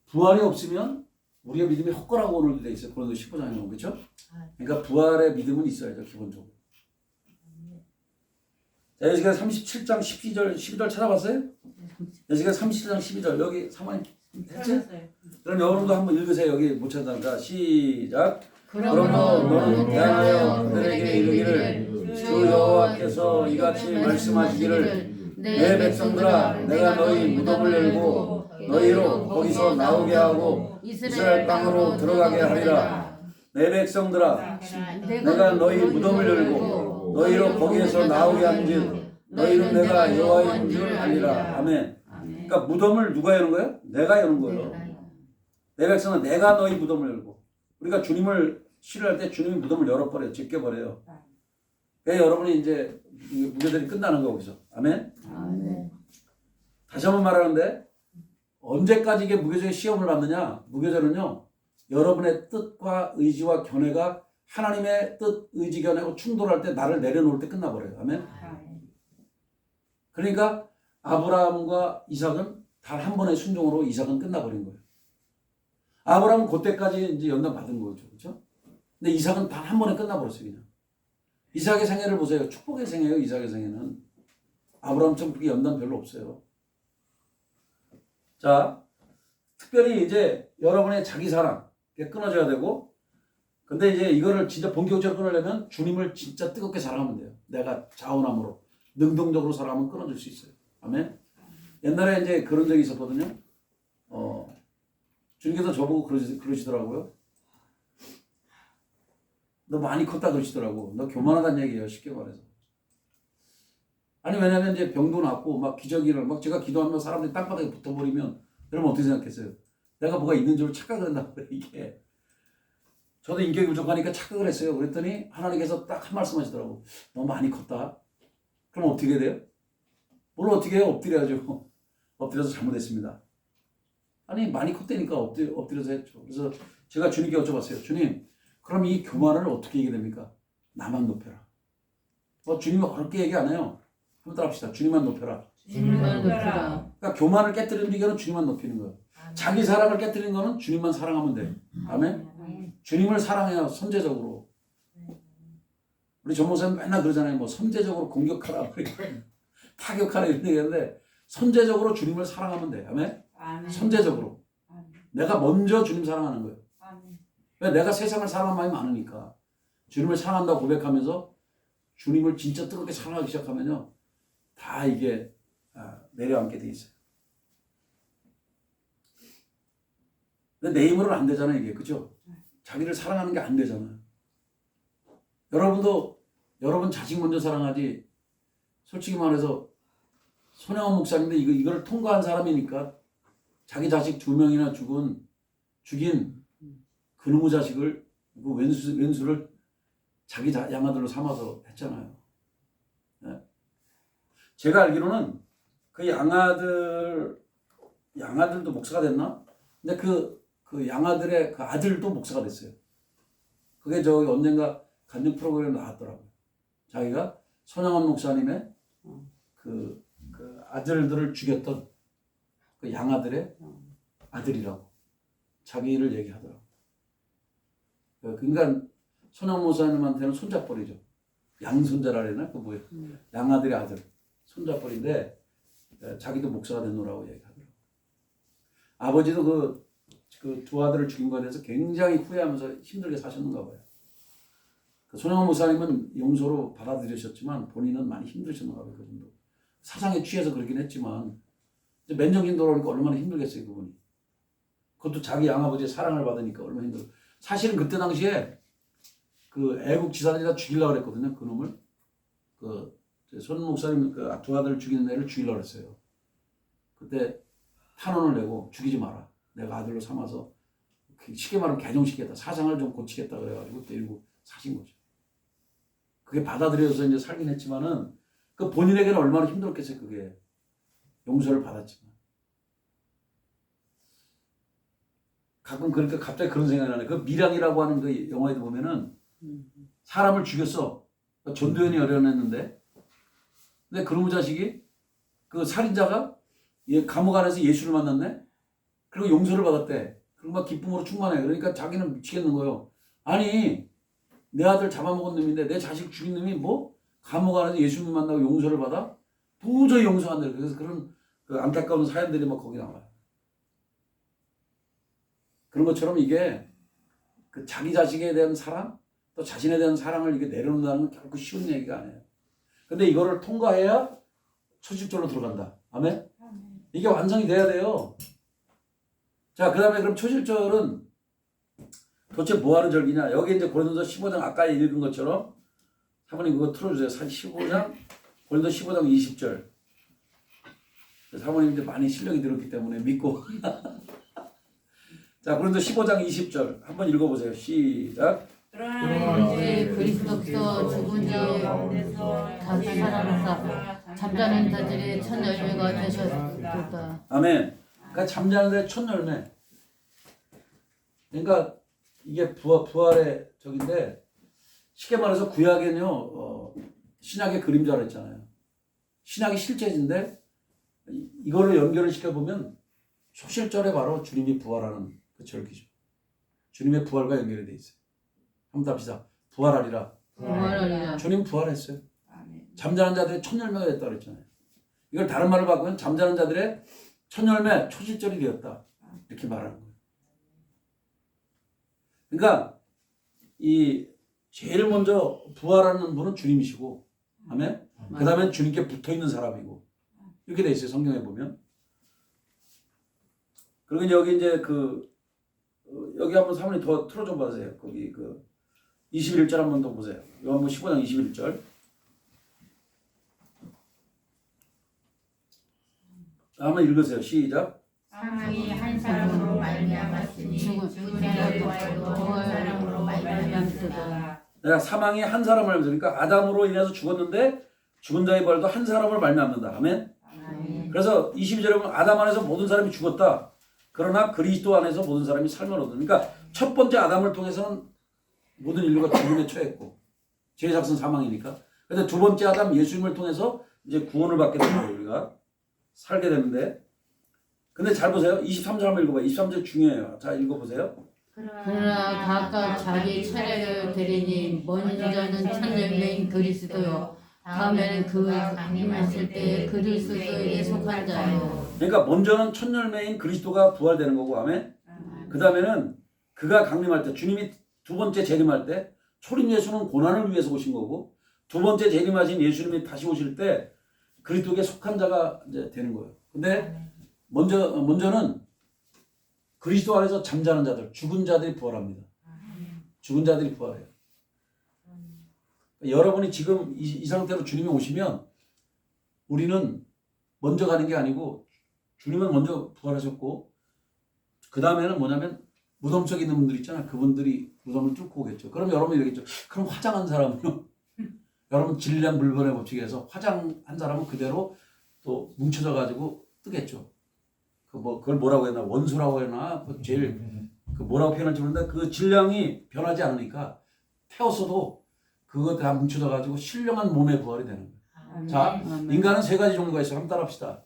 부활이 없으면 우리의 믿음이 헛거라고 오늘 돼 있어요. 고린도 15장에 그렇죠? 그러니까 부활의 믿음은 있어야죠. 기본적으로. 자, 여기가 37장 12절 찾아봤어요? 여기가 37장 12절 여기 사모님 했지? 그럼 여러분도 한번 읽으세요. 여기 못 찾아니까 시작. 그러므로 너는 대하여 그들에게 이르기를 주 여호와께서 이같이 말씀하시기를 내 백성들아 내가 너희 무덤을 열고 너희로 거기서 나오게 하고 이스라엘 땅으로 들어가게 하리라. 내 백성들아 내가 너희 무덤을 열고 너희로 거기에서 나오게 한즉 너희는 내가 여호와인 줄 알리라. 아멘. 그러니까 무덤을 누가 여는 거예요? 내가 여는 거예요. 내 백성은 내가 너희 무덤을 열고 우리가 주님을 신뢰할 때 주님이 무덤을 열어버려요. 제껴버려요. 그래서 여러분이 이제 무교절이 끝나는 거 거기서. 아멘. 아멘. 다시 한번 말하는데 언제까지 이게 무교절의 시험을 받느냐? 무교절은요 여러분의 뜻과 의지와 견해가 하나님의 뜻, 의지, 견해하고 충돌할 때 나를 내려놓을 때 끝나버려요. 아멘. 그러니까 아브라함과 이삭은 단 한 번의 순종으로 이삭은 끝나버린 거예요. 아브라함은 그때까지 이제 연단 받은 거죠. 그렇죠? 근데 이삭은 단 한 번에 끝나버렸어요. 그냥. 이삭의 생애를 보세요. 축복의 생애예요. 이삭의 생애는. 아브라함처럼 그렇게 연단 별로 없어요. 자, 특별히 이제 여러분의 자기 사랑 끊어져야 되고 근데 이제 이거를 진짜 본격적으로 끊으려면 주님을 진짜 뜨겁게 사랑하면 돼요. 내가 자원함으로 능동적으로 사랑하면 끊어질 수 있어요. 아멘. 옛날에 이제 그런 적이 있었거든요. 주님께서 저보고 그러시더라고요. 너 많이 컸다 그러시더라고. 너 교만하다는 얘기예요. 쉽게 말해서. 아니 왜냐면 이제 병도 낫고 막 기저귀를 막 제가 기도하면 사람들이 땅바닥에 붙어버리면 여러분 어떻게 생각했어요? 내가 뭐가 있는 줄 착각을 한다고 그래 이게. 저도 인격이 부족하니까 착각을 했어요. 그랬더니 하나님께서 딱 한 말씀 하시더라고. 너 많이 컸다. 그럼 어떻게 돼요? 뭘 어떻게 해요? 엎드려야죠. 엎드려서 잘못했습니다. 아니 많이 컸다니까 엎드려서 했죠. 그래서 제가 주님께 여쭤봤어요. 주님 그럼 이 교만을 어떻게 이겨야 됩니까? 나만 높여라. 주님이 어렵게 얘기 안 해요. 한번 따라합시다. 주님만 높여라. 주님만 높여라. 그러니까 교만을 깨뜨리는 비결은 주님만 높이는 거예요. 자기 사랑을 깨뜨리는 거는 주님만 사랑하면 돼. 아멘. 주님을 사랑해요. 선제적으로. 우리 전목사님 맨날 그러잖아요. 뭐 선제적으로 공격하라, 타격하라 이런 얘기하는데 선제적으로 주님을 사랑하면 돼. 아멘. 선제적으로. 내가 먼저 주님 사랑하는 거예요. 왜? 내가 세상을 사랑하는 마음이 많으니까. 주님을 사랑한다고 고백하면서 주님을 진짜 뜨겁게 사랑하기 시작하면요. 다 이게 내려앉게 돼 있어요. 근데 내 힘으로는 안 되잖아요, 이게. 그죠? 자기를 사랑하는 게 안 되잖아요. 여러분 자식 먼저 사랑하지. 솔직히 말해서 손영원 목사님인데 이걸 통과한 사람이니까 자기 자식 2명이나 죽인 그놈의 자식을 그 왼수를 자기 양아들로 삼아서 했잖아요. 네? 제가 알기로는 그 양아들도 목사가 됐나? 근데 그 양아들의 그 아들도 목사가 됐어요. 그게 저기 언젠가 간증 프로그램에 나왔더라고요. 자기가 손영원 목사님의 그 아들들을 죽였던 그 양아들의 아들이라고 자기를 얘기하더라고요. 그러니까 손영원 목사님한테는 손잡벌이죠. 양손자라 그러나? 그 뭐예요? 양아들의 아들. 손잡벌인데 자기도 목사가 됐노라고 얘기하더라고요. 아버지도 그 두 아들을 죽인 것에 대해서 굉장히 후회하면서 힘들게 사셨는가 봐요. 손영원 목사님은 용서로 받아들이셨지만 본인은 많이 힘드셨는가 봐요. 그 정도. 사상에 취해서 그러긴 했지만 맨정신 돌아오니까 얼마나 힘들겠어요, 그분이. 그것도 자기 양아버지의 사랑을 받으니까 얼마나 힘들어. 사실은 그때 당시에 그 애국 지사들이 다 죽이려고 그랬거든요, 그놈을. 손 목사님 그 두 아들을 죽이는 애를 죽이려고 했어요. 그때 탄원을 내고 죽이지 마라. 내가 아들로 삼아서 쉽게 말하면 개종시키겠다. 사상을 좀 고치겠다 그래가지고 때리고 사신 거죠. 그게 받아들여서 이제 살긴 했지만은 그 본인에게는 얼마나 힘들었겠어요. 그게 용서를 받았지만 가끔 그러니까 갑자기 그런 생각이 나네. 그 미량이라고 하는 그 영화에도 보면은 사람을 죽였어. 전도연이 열연했는데 근데 그놈의 자식이 그 살인자가 감옥 안에서 예수를 만났네. 그리고 용서를 받았대. 그리고 막 기쁨으로 충만해. 그러니까 자기는 미치겠는 거예요. 아니 내 아들 잡아먹은 놈인데 내 자식 죽인 놈이 뭐 감옥 안에서 예수님 만나고 용서를 받아? 도저히 용서 안 돼. 그래서 그런 그 안타까운 사연들이 막 거기 나와요. 그런 것처럼 이게 그 자기 자식에 대한 사랑 또 자신에 대한 사랑을 이게 내려놓는다는 건 결코 쉬운 얘기가 아니에요. 근데 이거를 통과해야 초실절로 들어간다. 아멘? 이게 완성이 돼야 돼요. 자, 그 다음에 그럼 초실절은 도대체 뭐하는 절기냐? 여기 이제 고린도서 15장 아까 읽은 것처럼 사모님 그거 틀어주세요. 15장 고린도서 15장 20절. 사모님들 많이 실력이 늘었기 때문에 믿고. 자, 고린도서 15장 20절 한번 읽어보세요. 시작. 그러나 이제 그리스도께서 죽은 자 가운데서 다시 살아나사 잠자는 자들의 첫 열매가 되셨다. 아멘. 그러니까 잠자는 자의 첫 열매. 그러니까 이게 부활의 적인데 쉽게 말해서 구약에는요 신약의 그림자라 했잖아요. 신약이 실제인데 이거를 연결을 시켜보면 초실절에 바로 주님이 부활하는 그 절기죠. 주님의 부활과 연결이 돼 있어요. 한번 답시다. 부활하리라. 부활하리라. 주님 부활했어요. 잠자는 자들의 첫 열매가 됐다 그랬잖아요. 이걸 다른 말을 바꾸면 잠자는 자들의 첫 열매 초실절이 되었다. 이렇게 말하는 거예요. 그러니까 이 제일 먼저 부활하는 분은 주님이시고, 아멘. 그 다음에 주님께 붙어 있는 사람이고 이렇게 돼 있어요. 성경에 보면. 그리고 여기 이제 여기 한번 사모님 더 틀어줘 보세요. 거기 21절 한번 더 보세요. 요한복음 15장 21절. 한번 읽으세요. 시작. 사망이 한 사람으로 말미암았으니 죽은 자의 부활도 한 사람으로 말미암았다. 사망이 한 사람을 말미암았으니 그러니까 아담으로 인해서 죽었는데 죽은 자의 부활도 한 사람을 말미암는다. 아멘. 그래서 22절에 보면 아담 안에서 모든 사람이 죽었다. 그러나 그리스도 안에서 모든 사람이 삶을 얻는. 그러니까 첫 번째 아담을 통해서는 모든 인류가 죽음에 처했고 죄의 삭은 사망이니까. 근데 두 번째 아담 예수님을 통해서 이제 구원을 받게 되는 거예요. 우리가 살게 되는데. 근데 잘 보세요. 23절 한번 읽어봐요. 23절 중요해요. 자, 읽어보세요. 그러나 각각 자기 차례를 드리니 먼저는 천년배인 그리스도요 다음에는 그 강림하실 때 그리스도에게 속한 자요. 그러니까 먼저는 천열매인 그리스도가 부활되는 거고, 아멘. 그 다음에는 그가 강림할 때, 주님이 두 번째 재림할 때, 초림 예수는 고난을 위해서 오신 거고, 두 번째 재림하신 예수님이 다시 오실 때 그리스도에게 속한 자가 이제 되는 거예요. 근데 먼저는 그리스도 안에서 잠자는 자들, 죽은 자들이 부활합니다. 죽은 자들이 부활해요. 여러분이 지금 이 상태로 주님이 오시면 우리는 먼저 가는 게 아니고 주님은 먼저 부활하셨고 그 다음에는 뭐냐면 무덤 속에 있는 분들 있잖아요. 그분들이 무덤을 뚫고 오겠죠. 그럼 여러분이 이러겠죠. 그럼 화장한 사람은요? 여러분 질량불변의 법칙에서 화장한 사람은 그대로 또 뭉쳐져 가지고 뜨겠죠. 그걸 뭐라고 했나? 원수라고 했나? 제일 뭐라고 표현할지 모르는데 그 질량이 변하지 않으니까 태웠어도 그거 다 뭉쳐져 가지고 신령한 몸의 부활이 되는 거예요. 자, 인간은 세 가지 종류가 있어요. 한번 따라합시다.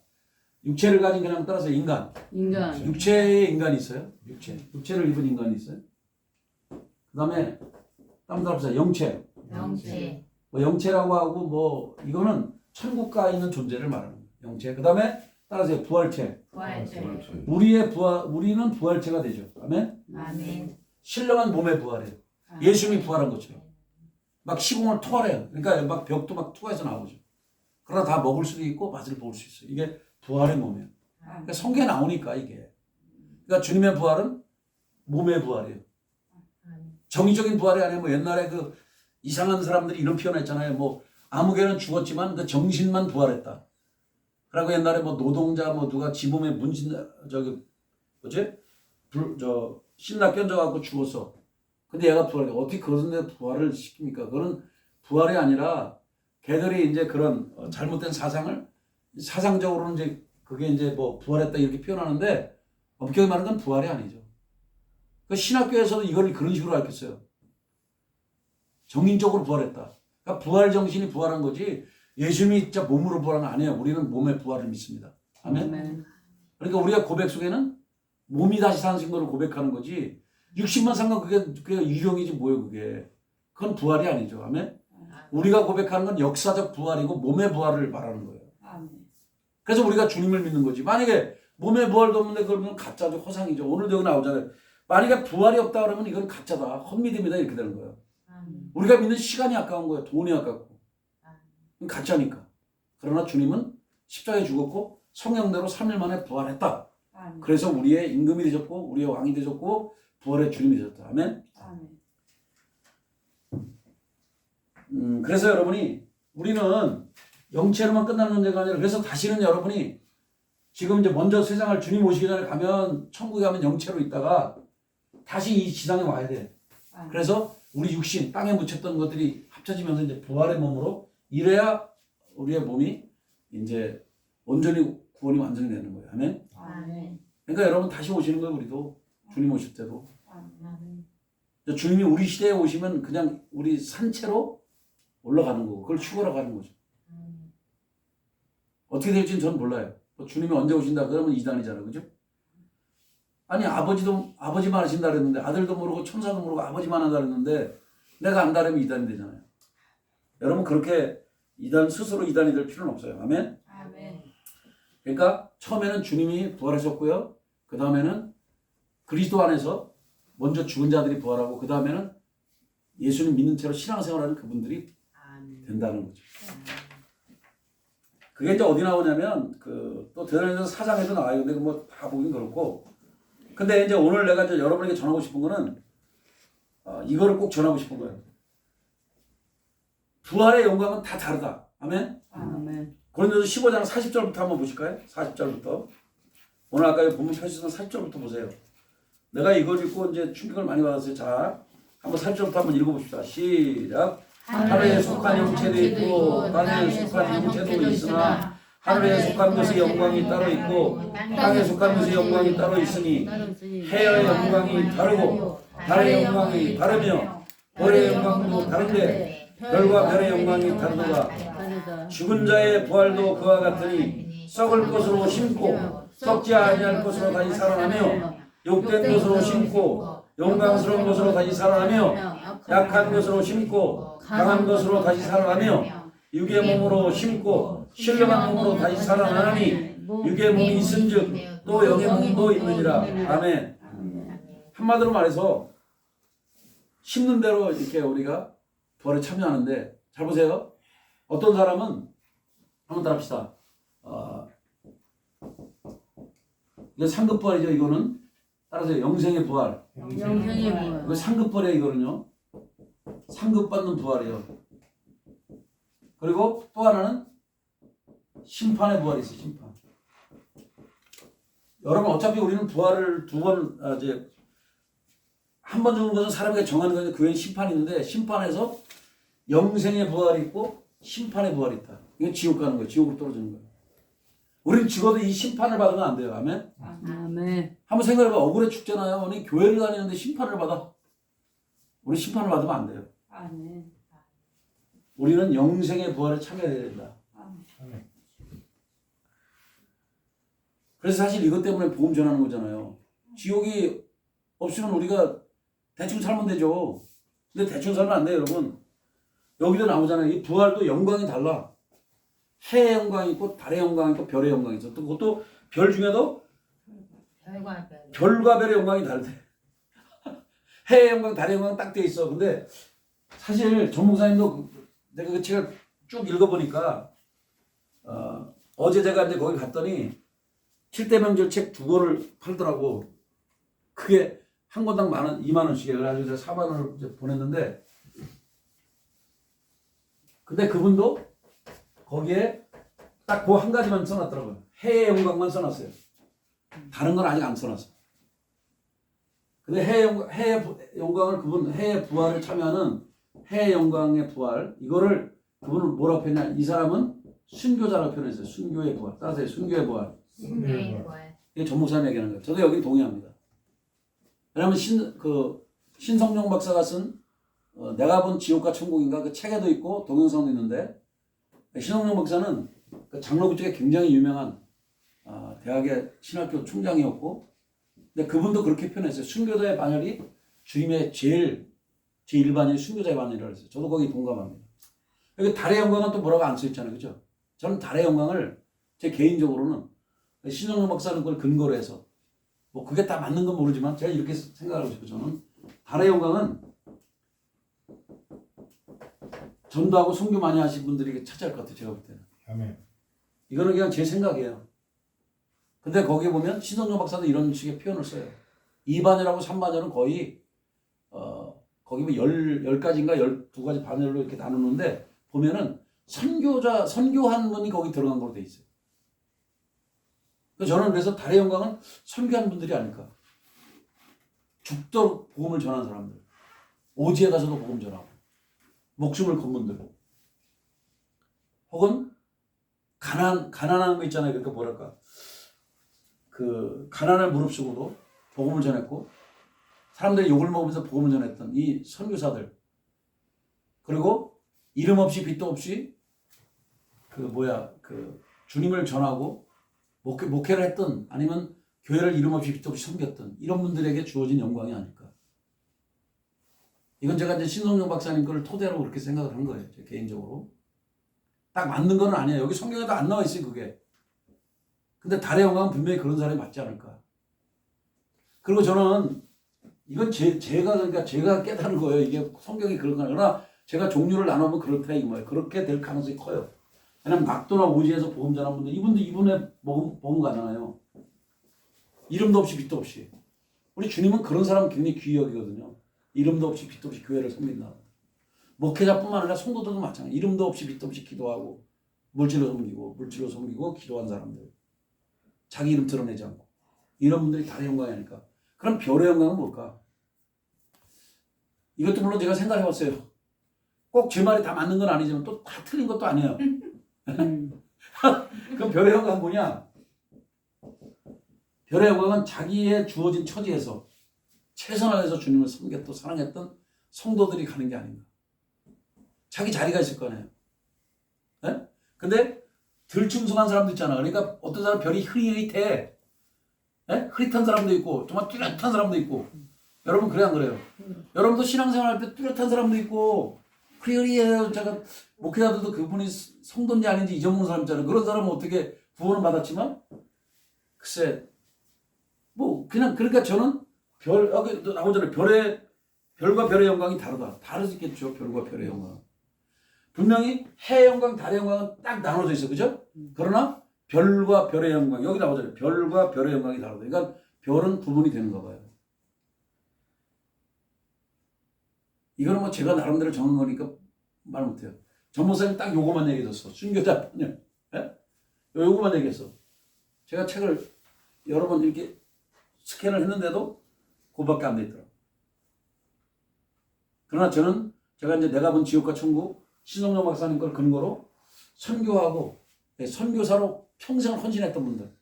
육체를 가진 그냥 따라서 인간. 육체의 인간이 있어요. 육체를 입은 인간이 있어요. 그 다음에 따라합시다. 영체. 뭐 영체라고 하고 뭐 이거는 천국 가 있는 존재를 말하는 거예요. 영체. 그 다음에 따라서 부활체. 우리는 부활체가 되죠. 아멘. 신령한 몸의 부활이에요. 예수님이 부활한 것처럼. 막 시공을 투하해요. 그러니까 막 벽도 막 투하해서 나오죠. 그러나 다 먹을 수도 있고 맛을 볼 수 있어요. 이게 부활의 몸이에요. 그러니까 성경에 나오니까 이게. 그러니까 주님의 부활은 몸의 부활이에요. 정의적인 부활이 아니라 뭐 옛날에 그 이상한 사람들이 이런 표현했잖아요. 뭐 아무개는 죽었지만 그 정신만 부활했다. 그리고 옛날에 뭐 노동자 뭐 누가 지붕에 문신 신라 껴져갖고 죽었어. 근데 얘가 부활해. 어떻게 그런 부활을 시킵니까? 그거는 부활이 아니라 걔들이 이제 그런 잘못된 사상적으로는 이제 그게 이제 뭐 부활했다 이렇게 표현하는데 엄격히 말하는 건 부활이 아니죠. 그 신학교에서도 이걸 그런 식으로 가르쳤어요. 정인적으로 부활했다. 그러니까 부활 정신이 부활한 거지 예수님이 진짜 몸으로 부활한 건 아니에요. 우리는 몸의 부활을 믿습니다. 아멘. 그러니까 우리가 고백 속에는 몸이 다시 사신 거를 고백하는 거지 육신만 상관 그게 유령이지 뭐예요 그게. 그건 부활이 아니죠. 아멘. 우리가 고백하는 건 역사적 부활이고 몸의 부활을 말하는 거예요. 그래서 우리가 주님을 믿는 거지. 만약에 몸의 부활도 없는데 그러면 가짜죠. 허상이죠. 오늘도 여기 나오잖아요. 만약에 부활이 없다 그러면 이건 가짜다. 헛믿음이다 이렇게 되는 거예요. 우리가 믿는 시간이 아까운 거예요. 돈이 아깝고. 가짜니까. 그러나 주님은 십자가에 죽었고 성령대로 3일 만에 부활했다. 그래서 우리의 임금이 되셨고 우리의 왕이 되셨고 부활의 주님이 되셨다. 아멘. 그래서 여러분이 우리는 영체로만 끝나는 문제가 아니라 그래서 다시는 여러분이 지금 이제 먼저 세상을 주님 오시기 전에 가면 천국에 가면 영체로 있다가 다시 이 지상에 와야 돼. 그래서 우리 육신 땅에 묻혔던 것들이 합쳐지면서 이제 부활의 몸으로 이래야 우리의 몸이 이제 온전히 구원이 완성이 되는 거예요. 아멘. 그러니까 여러분 다시 오시는 거예요. 우리도 주님 오실 때도. 주님이 우리 시대에 오시면 그냥 우리 산채로 올라가는 거고 그걸 추구하러 거죠. 어떻게 될지는 저는 몰라요. 주님이 언제 오신다 그러면 이단이잖아요. 그죠? 아니 아버지만 하신다 그랬는데 아들도 모르고 천사도 모르고 아버지만 한다 그랬는데 내가 안다 그러면 이단이 되잖아요. 여러분 그렇게 스스로 이단이 될 필요는 없어요. 아멘? 그러니까 처음에는 주님이 부활하셨고요. 그 다음에는 그리스도 안에서 먼저 죽은 자들이 부활하고 그 다음에는 예수님 믿는 채로 신앙생활하는 그분들이 된다는 거죠. 그게 이제 어디 나오냐면 또 대단한 사장에도 나와요. 근데 뭐 다 보긴 그렇고. 근데 이제 오늘 내가 이제 여러분에게 전하고 싶은 거는 이거를 꼭 전하고 싶은 거예요. 부활의 영광은 다 다르다. 아멘. 고린도서 15장 40절부터 한번 보실까요? 40절부터. 오늘 아까 본문 펴주신 40절부터 보세요. 내가 이걸 읽고 이제 충격을 많이 받았어요. 자, 한번 40절부터 한번 읽어봅시다. 시작. 하늘에 속한 형체도 있고 땅에 속한 형체도 있으나 하늘에 속한 것의 영광이 따로 있고 땅에 속한 것의 영광이 따로 있으니 해의 영광이 다르고 달의 영광이 다르며 별의 영광도 다른데 별과 별의 영광이 다르도다. 다르다. 죽은 자의 부활도 그와 같으니 썩을 것으로 심고 썩지 아니할 것으로 다시 살아나며 욕된 것으로 심고 영광스러운 것으로 다시 살아나며 약한 것으로 심고 강한 것으로 다시 살아나며 육의 몸으로 심고 신령한 몸으로 다시 살아나니 육의 몸이 있은즉 또 영의 몸도 있느니라. 아멘. 한마디로 말해서 심는 대로 이렇게 우리가 부활에 참여하는데, 잘 보세요. 어떤 사람은 한번 따라합시다. 이거 상급 부활이죠. 이거는 따라서 영생의 부활. 영생의 부활. 이거 상급 부활이에요. 이거는요. 상급 받는 부활이에요. 그리고 또 하나는 심판의 부활이 있어요. 심판. 여러분 어차피 우리는 부활을 두 번 이제 한 번 죽는 것은 사람에게 정하는 건데 그 외에 심판이 있는데, 심판에서 영생의 부활이 있고 심판의 부활이 있다. 이건 지옥 가는 거예요. 지옥으로 떨어지는 거예요. 우리는 죽어도 이 심판을 받으면 안 돼요. 아멘. 아멘. 한번 생각해봐. 억울해 죽잖아요. 우리 교회를 다니는데 심판을 받아. 우리 심판을 받으면 안 돼요. 아멘. 우리는 영생의 부활에 참여해야 된다. 그래서 사실 이것 때문에 복음 전하는 거잖아요. 지옥이 없으면 우리가 대충 살면 되죠. 근데 대충 살면 안 돼요, 여러분. 여기도 나오잖아요. 이 부활도 영광이 달라. 해의 영광이 있고 달의 영광이 있고 별의 영광이 있어. 또 그것도 별 중에도 별과 별의 영광이 다르대. 해의 영광, 달의 영광 딱 돼 있어. 근데 사실 전 목사님도 내가 그 책을 쭉 읽어보니까 어제 제가 이제 거기 갔더니 7대 명절 책 2권을 팔더라고. 그게 한 권당 2만 원씩이에요. 그래가지고 제가 4만 원을 이제 보냈는데, 근데 그분도 거기에 딱 그 한 가지만 써놨더라고요. 해의 영광만 써놨어요. 다른 건 아직 안 써놨어. 근데 해의 영광을 그분 해의 부활을 참여하는 해의 영광의 부활, 이거를 그분은 뭐라고 표현했냐? 이 사람은 순교자라고 표현했어요. 순교의 부활. 따라서 순교의 부활. 이게 전 목사님 얘기하는 거예요. 저도 여기 동의합니다. 왜냐하면 신성용 박사가 쓴 내가 본 지옥과 천국인가 그 책에도 있고 동영상도 있는데, 신성용 박사는 그 장로교 쪽에 굉장히 유명한 대학의 신학교 총장이었고, 근데 그분도 그렇게 표현했어요. 순교자의 반열이 주님의 제1반열이 순교자의 반열이라고 했어요. 저도 거기 동감합니다. 여기 달의 영광은 또 뭐라고 안 써있잖아요. 그죠? 저는 달의 영광을 제 개인적으로는 신성용 박사는 그걸 근거로 해서, 뭐 그게 다 맞는 건 모르지만 제가 이렇게 생각하고 싶어요. 저는 달의 영광은 전도하고 선교 많이 하신 분들이 차지할 것 같아요. 제가 볼 때는. 아멘. 이거는 그냥 제 생각이에요. 근데 거기에 보면 신성용 박사도 이런 식의 표현을 써요. 2반열하고 3반열은 거의 거기 뭐 10가지인가 12가지 반열로 이렇게 나누는데, 보면은 선교한 분이 거기 들어간 걸로 돼 있어요. 저는 그래서 달의 영광은 선교한 분들이 아닐까. 죽도록 복음을 전한 사람들, 오지에 가서도 복음 전하고, 목숨을 건 분들, 혹은 가난한 거 있잖아요. 그러니까 뭐랄까, 그 가난을 무릅쓰고도 복음을 전했고, 사람들이 욕을 먹으면서 복음을 전했던 이 선교사들, 그리고 이름 없이 빚도 없이 주님을 전하고 목회를 했던, 아니면 교회를 이름 없이 빚도 없이 섬겼던 이런 분들에게 주어진 영광이 아닐까. 이건 제가 이제 신성용 박사님 거를 토대로 그렇게 생각을 한 거예요. 제 개인적으로. 딱 맞는 건 아니에요. 여기 성경에도 안 나와 있어요, 그게. 근데 달의 영광은 분명히 그런 사람이 맞지 않을까. 그리고 저는 이건 제가 깨달은 거예요. 이게 성경이 그런 거 아니라 제가 종류를 나누면 그렇다 이 말이에요. 그렇게 될 가능성이 커요. 왜냐면 낙도나 오지에서 복음 전한 분들, 이분의 복음 가잖아요. 이름도 없이 빚도 없이. 우리 주님은 그런 사람 굉장히 귀히 여기거든요. 이름도 없이 빚도 없이 교회를 섬긴다. 목회자뿐만 아니라 성도들도 마찬가지. 이름도 없이 빚도 없이 기도하고 물질로 섬기고 기도한 사람들. 자기 이름 드러내지 않고. 이런 분들이 달의 영광이 아닐까. 그럼 별의 영광은 뭘까? 이것도 물론 제가 생각해봤어요. 꼭 제 말이 다 맞는 건 아니지만 또 다 틀린 것도 아니에요. 그럼 별의 영광은 뭐냐? 별의 영광은 자기의 주어진 처지에서 최선을 다해서 주님을 섬겼고 사랑했던 성도들이 가는 게 아닌가. 자기 자리가 있을 거 아니에요. 예? 근데 덜 충성한 사람도 있잖아. 그러니까 어떤 사람 별이 흐릿해. 예? 흐릿한 사람도 있고 정말 뚜렷한 사람도 있고. 여러분 그래 안 그래요? 여러분도 신앙생활 할 때 뚜렷한 사람도 있고 흐릿해요. 제가 목회자들도 그분이 성도인지 아닌지 잊어먹는 사람 있잖아요. 그런 사람은 어떻게 구원을 받았지만 글쎄 뭐 그냥 그러니까 저는 여기 나오잖아요. 별과 별의 영광이 다르다. 다르겠죠. 별과 별의 영광. 분명히 해의 영광, 달의 영광은 딱 나눠져 있어. 그죠? 그러나 별과 별의 영광. 여기 나오잖아요. 별과 별의 영광이 다르다. 그러니까 별은 구분이 되는가 봐요. 이거는 뭐 제가 나름대로 정한 거니까 말 못해요. 전 목사님 딱 요거만 얘기했어. 순교자 편요. 예? 요거만 얘기했어. 제가 책을 여러 번 이렇게 스캔을 했는데도 그거밖에 안 돼 있더라. 그러나 저는 제가 이제 내가 본 지옥과 천국 신성령 박사님 걸 근거로 선교하고 선교사로 평생을 헌신했던 분들,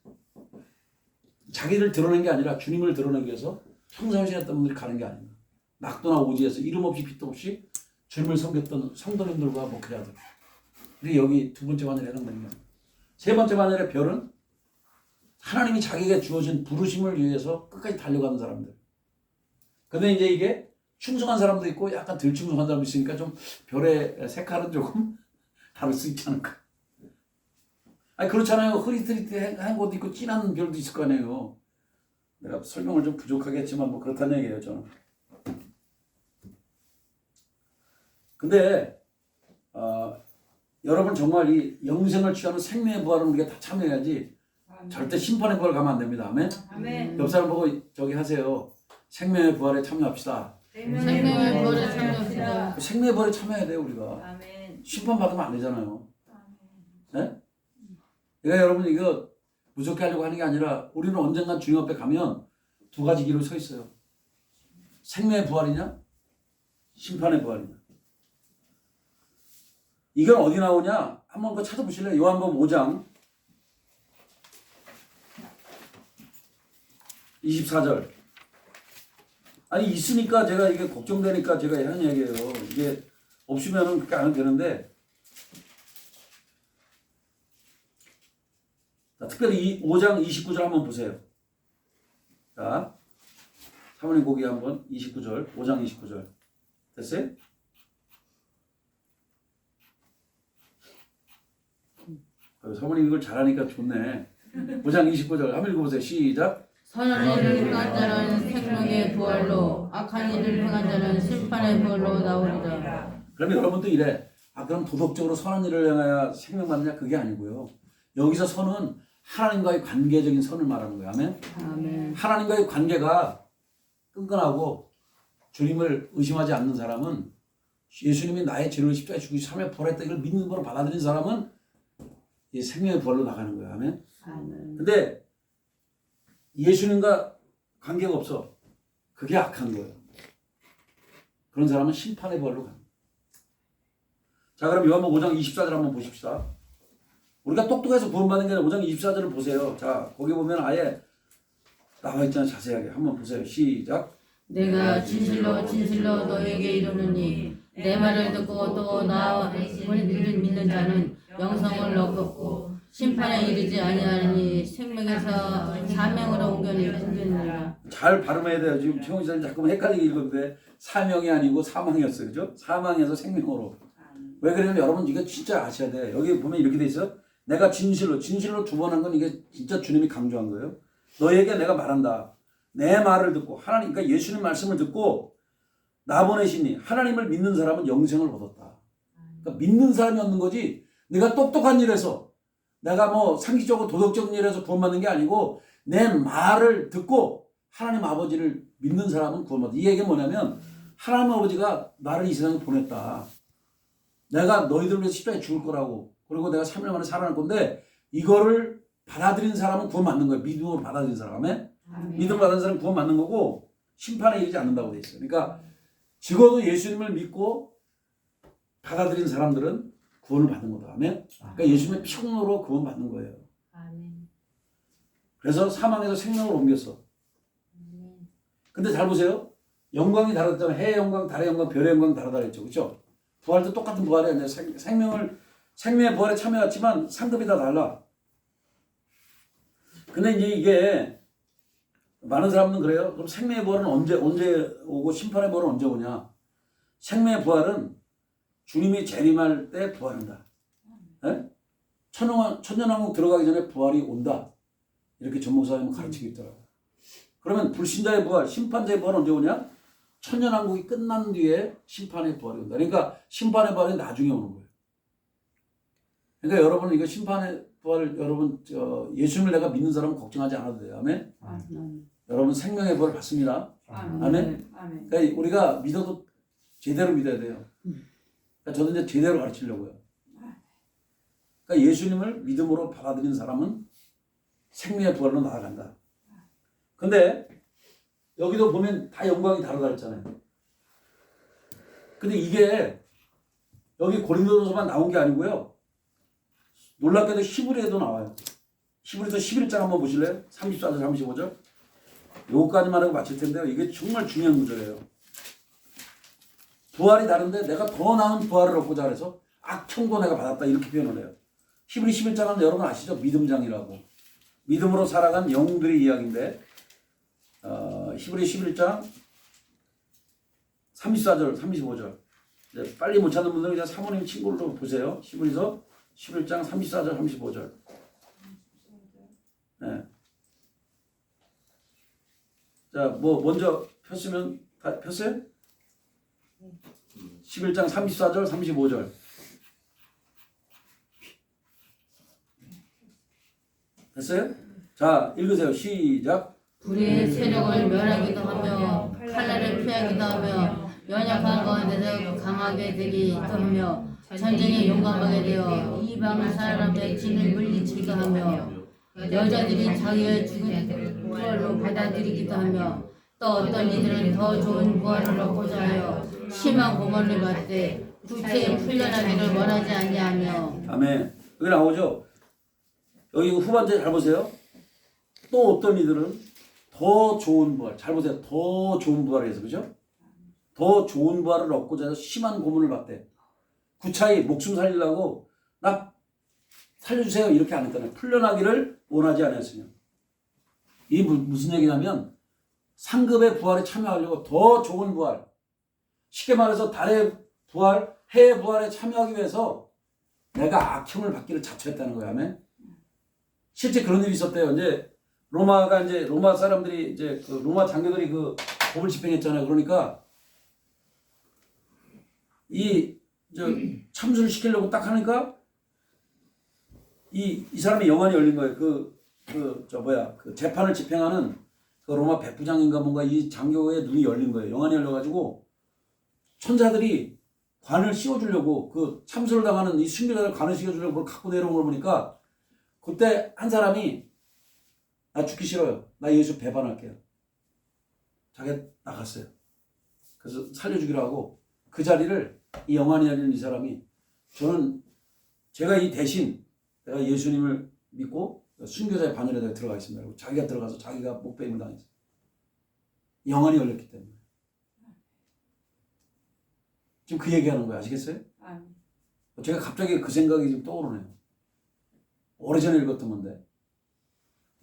자기를 드러낸 게 아니라 주님을 드러내기 위해서 평생 헌신했던 분들이 가는 게 아닌가. 낙도나 오지에서 이름 없이 빛도 없이 주님을 섬겼던 성도님들과 목회자들. 그게 여기 두 번째 반열에 해당됩니다. 세 번째 반열의 별은 하나님이 자기에게 주어진 부르심을 위해서 끝까지 달려가는 사람들. 근데 이제 이게 충성한 사람도 있고 약간 덜 충성한 사람도 있으니까 좀 별의 색깔은 조금 다를 수 있지 않을까. 아니 그렇잖아요. 흐릿흐릿한 곳도 있고 진한 별도 있을 거 아니에요. 내가 설명을 좀 부족하겠지만 뭐 그렇다는 얘기예요 저는. 근데 여러분 정말 이 영생을 취하는 생명의 부활은 우리가 다 참여해야지 절대 심판의 부활 가면 안 됩니다. 아멘. 아멘. 옆 사람 보고 저기 하세요. 생명의 부활에 참여합시다. 생명의 부활에 참여합시다. 생명의 부활에 참여해야 돼요 우리가. 아멘. 심판 받으면 안 되잖아요. 네? 그러니까 여러분 이거 무섭게 하려고 하는 게 아니라 우리는 언젠간 주님 앞에 가면 두 가지 길을 서 있어요. 생명의 부활이냐 심판의 부활이냐. 이건 어디 나오냐? 한번 그거 찾아보실래요? 요한복음 5장 24절. 아니 있으니까 제가 이게 걱정되니까 제가 하는 얘기예요. 이게 없으면은 그렇게 안 해도 되는데. 자, 특별히 이 5장 29절 한번 보세요. 자, 사모님 거기 한번 29절, 5장 29절. 됐어요? 사모님 이걸 잘하니까 좋네. 5장 29절 한번 읽어보세요. 시작. 선한 일을 행한 자는 생명의 부활로, 악한 일을 행한 자는 심판의 부활로 나오리라. 그러면 여러분도 이래. 그럼 도덕적으로 선한 일을 행해야 생명받느냐? 그게 아니고요. 여기서 선은 하나님과의 관계적인 선을 말하는 거예요. 아멘? 아멘. 하나님과의 관계가 끈끈하고 주님을 의심하지 않는 사람은 예수님이 나의 죄를 십자가에 죽으시 삶에 부활했다 이걸 믿는 거로 받아들인 사람은 이 생명의 부활로 나가는 거예요. 아멘? 아멘. 근데 예수님과 관계가 없어. 그게 악한 거예요. 그런 사람은 심판의 부활로 갑니다. 자, 그럼 요한복음 5장 24절 한번 보십시다. 우리가 똑똑해서 구원받는 게 아니라 5장 24절을 보세요. 자, 거기 보면 아예 나와 있잖아요. 자세하게 한번 보세요. 시작. 내가 진실로 진실로 너에게 이르노니 내 말을 듣고 또 나와 우리를 믿는 자는 영생을 얻고 심판에 이르지 아니하니 생명에서 사명으로 옮겨내니라. 잘 발음해야 돼요. 지금 최홍 지사님 자꾸만 헷갈리게 읽었는데 사명이 아니고 사망이었어요. 그죠? 사망에서 생명으로. 왜 그러냐면 여러분 이거 진짜 아셔야 돼요. 여기 보면 이렇게 돼 있어. 내가 진실로 두 번 한 건 이게 진짜 주님이 강조한 거예요. 너에게 내가 말한다. 내 말을 듣고 하나님, 그러니까 예수님 말씀을 듣고 나 보내시니 하나님을 믿는 사람은 영생을 얻었다. 그러니까 믿는 사람이 얻는 거지. 내가 똑똑한 일에서 내가 뭐 상식적으로 도덕적인 일에서 구원받는 게 아니고 내 말을 듣고 하나님 아버지를 믿는 사람은 구원받다. 이 얘기는 뭐냐면 하나님 아버지가 나를 이 세상에 보냈다. 내가 너희들을 위해서 십자가에 죽을 거라고. 그리고 내가 3일 만에 살아날 건데 이거를 받아들인 사람은 구원받는 거예요. 믿음으로 받아들인 사람은. 믿음을 받은 사람은 구원받는 거고 심판에 이르지 않는다고 돼 있어요. 그러니까 적어도 예수님을 믿고 받아들인 사람들은 구원을 받는 거다. 아멘. 그러니까 예수님의 피공로로 구원받는 거예요. 그래서 사망에서 생명으로 옮겼어. 근데 잘 보세요. 영광이 다르다면 해의 영광, 달의 영광, 별의 영광 다르다 했죠. 그렇죠? 부활도 똑같은 부활이야. 생명의 부활에 참여했지만 상급이 다 달라. 근데 이제 이게 많은 사람들은 그래요. 그럼 생명의 부활은 언제 오고 심판의 부활은 언제 오냐? 생명의 부활은 주님이 재림할 때 부활한다. 예? 천년왕국 들어가기 전에 부활이 온다. 이렇게 전목사님은 가르치고 있더라고요. 그러면 불신자의 부활, 심판자의 부활은 언제 오냐? 천년왕국이 끝난 뒤에 심판의 부활이 온다. 그러니까 심판의 부활이 나중에 오는 거예요. 그러니까 여러분 이거 심판의 부활을 여러분 예수님을 내가 믿는 사람은 걱정하지 않아도 돼요. 아멘. 여러분 생명의 부활을 받습니다. 아멘. 그러니까 우리가 믿어도 제대로 믿어야 돼요. 그러니까 저도 이제 제대로 가르치려고요. 그러니까 예수님을 믿음으로 받아들인 사람은 생명의 부활로 나아간다. 근데 여기도 보면 다 영광이 다르다 했잖아요. 근데 이게 여기 고린도서만 나온 게 아니고요. 놀랍게도 히브리에도 나와요. 히브리서 11장 한번 보실래요? 34절 35절. 요거까지만 하고 마칠 텐데요. 이게 정말 중요한 구절이에요. 부활이 다른데 내가 더 나은 부활을 얻고자 해서 악청도 내가 받았다 이렇게 표현을 해요. 히브리 11장은 여러분 아시죠? 믿음장이라고. 믿음으로 살아간 영웅들의 이야기인데 히브리 11장 34절 35절 빨리 못 찾는 분들은 그냥 사모님 친구로 보세요. 히브리서 11장 34절 35절. 네. 자, 뭐 먼저 폈으면 다 폈어요? 11장 34절 35절. 됐어요? 자, 읽으세요. 시작. 불의의 세력을 멸하기도 하며 칼날을 피하기도 하며 연약한 가운데서 강하게 되기도 하며 전쟁에 용감하게 되어 이방 사람의 진을 물리치기도 하며 여자들이 자기의 죽은 부활로 받아들이기도 하며 또 어떤 이들은 더 좋은 부활을 얻고자 하여 심한 고문을 받되 구체에 풀려나기를 원하지 아니하며. 아멘. 여기 나오죠? 여기 후반절 잘 보세요. 또 어떤 이들은 더 좋은 부활, 잘 보세요. 더 좋은 부활을 해서, 그죠? 더 좋은 부활을 얻고자 해서 심한 고문을 받대. 구차히 목숨 살리려고 나 살려주세요 이렇게 안 했잖아요. 풀려나기를 원하지 않았으며. 이 무슨 얘기냐면 상급의 부활에 참여하려고 더 좋은 부활, 쉽게 말해서 달의 부활, 해의 부활에 참여하기 위해서 내가 악형을 받기를 자처했다는 거야. 아멘. 실제 그런 일이 있었대요. 이제 로마 사람들이 이제 그 로마 장교들이 그 법을 집행했잖아요. 그러니까 이 참수를 시키려고 딱 하니까 이 사람의 영안이 열린 거예요. 그 재판을 집행하는 그 로마 백부장인가 뭔가 이 장교의 눈이 열린 거예요. 영안이 열려가지고 천사들이 관을 씌워주려고 그 참수를 당하는 이 순교자들 관을 씌워주려고 그걸 갖고 내려온 걸 보니까 그때 한 사람이 나 죽기 싫어요. 나 예수 배반할게요. 자기가 나갔어요. 그래서 살려주기로 하고 그 자리를 이 영안이 열린 이 사람이 제가 이 대신 내가 예수님을 믿고 순교자의 반열에 내가 들어가겠습니다. 그리고 자기가 들어가서 자기가 목배임을 당했어요. 영안이 열렸기 때문에. 지금 그 얘기하는 거예요. 아시겠어요? 제가 갑자기 그 생각이 좀 떠오르네요. 오래전에 읽었던 건데.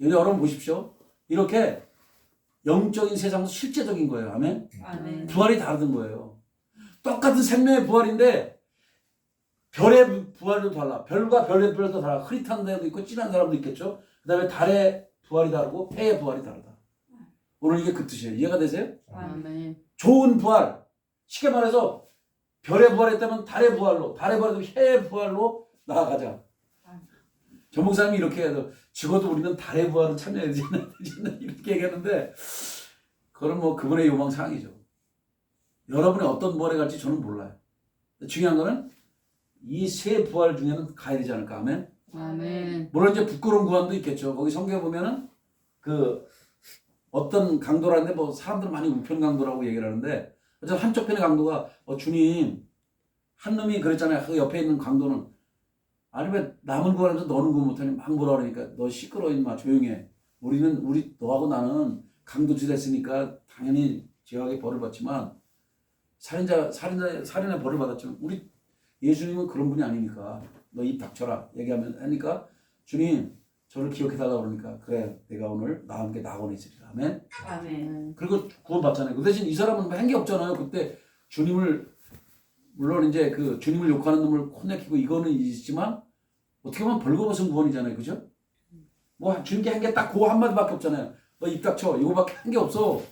여러분 보십시오. 이렇게 영적인 세상도 실제적인 거예요. 아멘? 아멘. 부활이 다르던 거예요. 똑같은 생명의 부활인데 별의 부활도 달라. 별과 별의 부활도 달라. 흐릿한 데도 있고 진한 사람도 있겠죠. 그 다음에 달의 부활이 다르고 해의 부활이 다르다. 오늘 이게 그 뜻이에요. 이해가 되세요? 아멘. 좋은 부활. 쉽게 말해서 별의 부활했다면 달의 부활로, 달의 부활했다면 해의 부활로 나아가자. 전 목사님이 이렇게 해서 죽어도 우리는 달의 부활을 참여해야 되지 않나 이렇게 얘기하는데 그건 뭐 그분의 요망사항이죠. 여러분이 어떤 부활에 갈지 저는 몰라요. 중요한 거는 이 세 부활 중에는 가야 되지 않을까. 아멘. 아멘. 물론 이제 부끄러운 구원도 있겠죠. 거기 성경에 보면은 그 어떤 강도라는데 뭐 사람들 많이 우편 강도라고 얘기를 하는데 어쨌든 한쪽 편의 강도가 주님 한 놈이 그랬잖아요. 그 옆에 있는 강도는 아니 왜 남은 구하면서 너는 구원 못하니 막 뭐라 그러니까 너 시끄러워 임마 조용히 해. 우리 너하고 나는 강도짓 했으니까 당연히 죄악의 벌을 받지만 살인의 벌을 받았지만 우리 예수님은 그런 분이 아니니까 너 입 닥쳐라 얘기하면 하니까 주님 저를 기억해달라고 그러니까 그래 내가 오늘 나와 함께 낙원에 있으리라. 아멘. 아멘. 그리고 구원받잖아요. 그 대신 이 사람은 한 게 없잖아요. 그때 주님을 물론 이제 그 주님을 욕하는 놈을 혼내키고 이거는 있지만 어떻게 보면 벌거벗은 구원이잖아요. 그죠? 뭐 주님께 한 게 딱 그 한마디밖에 없잖아요. 너 입 닥쳐. 이거밖에 한 게 없어.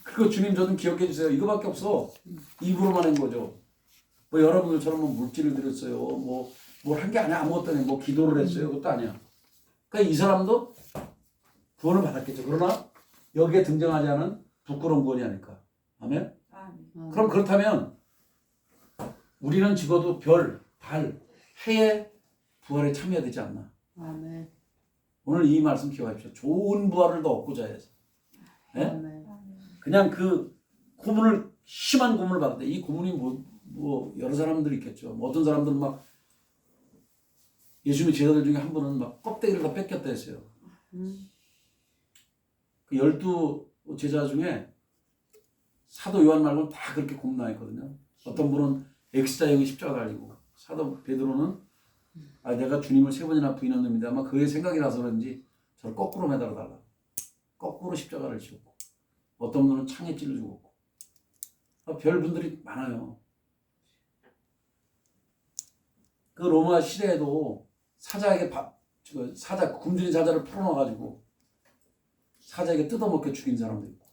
그리고 주님 저 좀 기억해 주세요. 이거밖에 없어. 입으로만 한 거죠. 뭐 여러분들처럼 뭐 물질을 드렸어요. 뭐 뭘 한 게 아니야. 아무것도 아니야. 뭐 기도를 했어요. 그것도 아니야. 그러니까 이 사람도 구원을 받았겠죠. 그러나 여기에 등장하지 않은 부끄러운 구원이 아닐까. 아멘? 아멘. 그럼 그렇다면 우리는 적어도 별, 달, 해의 부활에 참여해야 되지 않나. 아멘. 오늘 이 말씀 기억하십시오. 좋은 부활을 더 얻고자 해서. 예? 아멘. 그냥 그 고문을 심한 고문을 받을 때 이 고문이 뭐 여러 사람들이 있겠죠. 뭐 어떤 사람들은 막 예수님의 제자들 중에 한 분은 막 껍데기를 다 뺏겼다 했어요. 그 12 제자 중에 사도 요한 말고는 다 그렇게 고문당했거든요. 어떤 분은 X자형의 십자가 달리고 사도 베드로는 내가 주님을 3번이나 부인한 놈인데 아마 그의 생각이 나서 그런지 저를 거꾸로 매달아 달라. 거꾸로 십자가를 지었고 어떤 분은 창에 찔러 죽었고 별 분들이 많아요. 그 로마 시대에도 사자에게 사자 굶주린 사자를 풀어놔가지고 사자에게 뜯어먹게 죽인 사람도 있고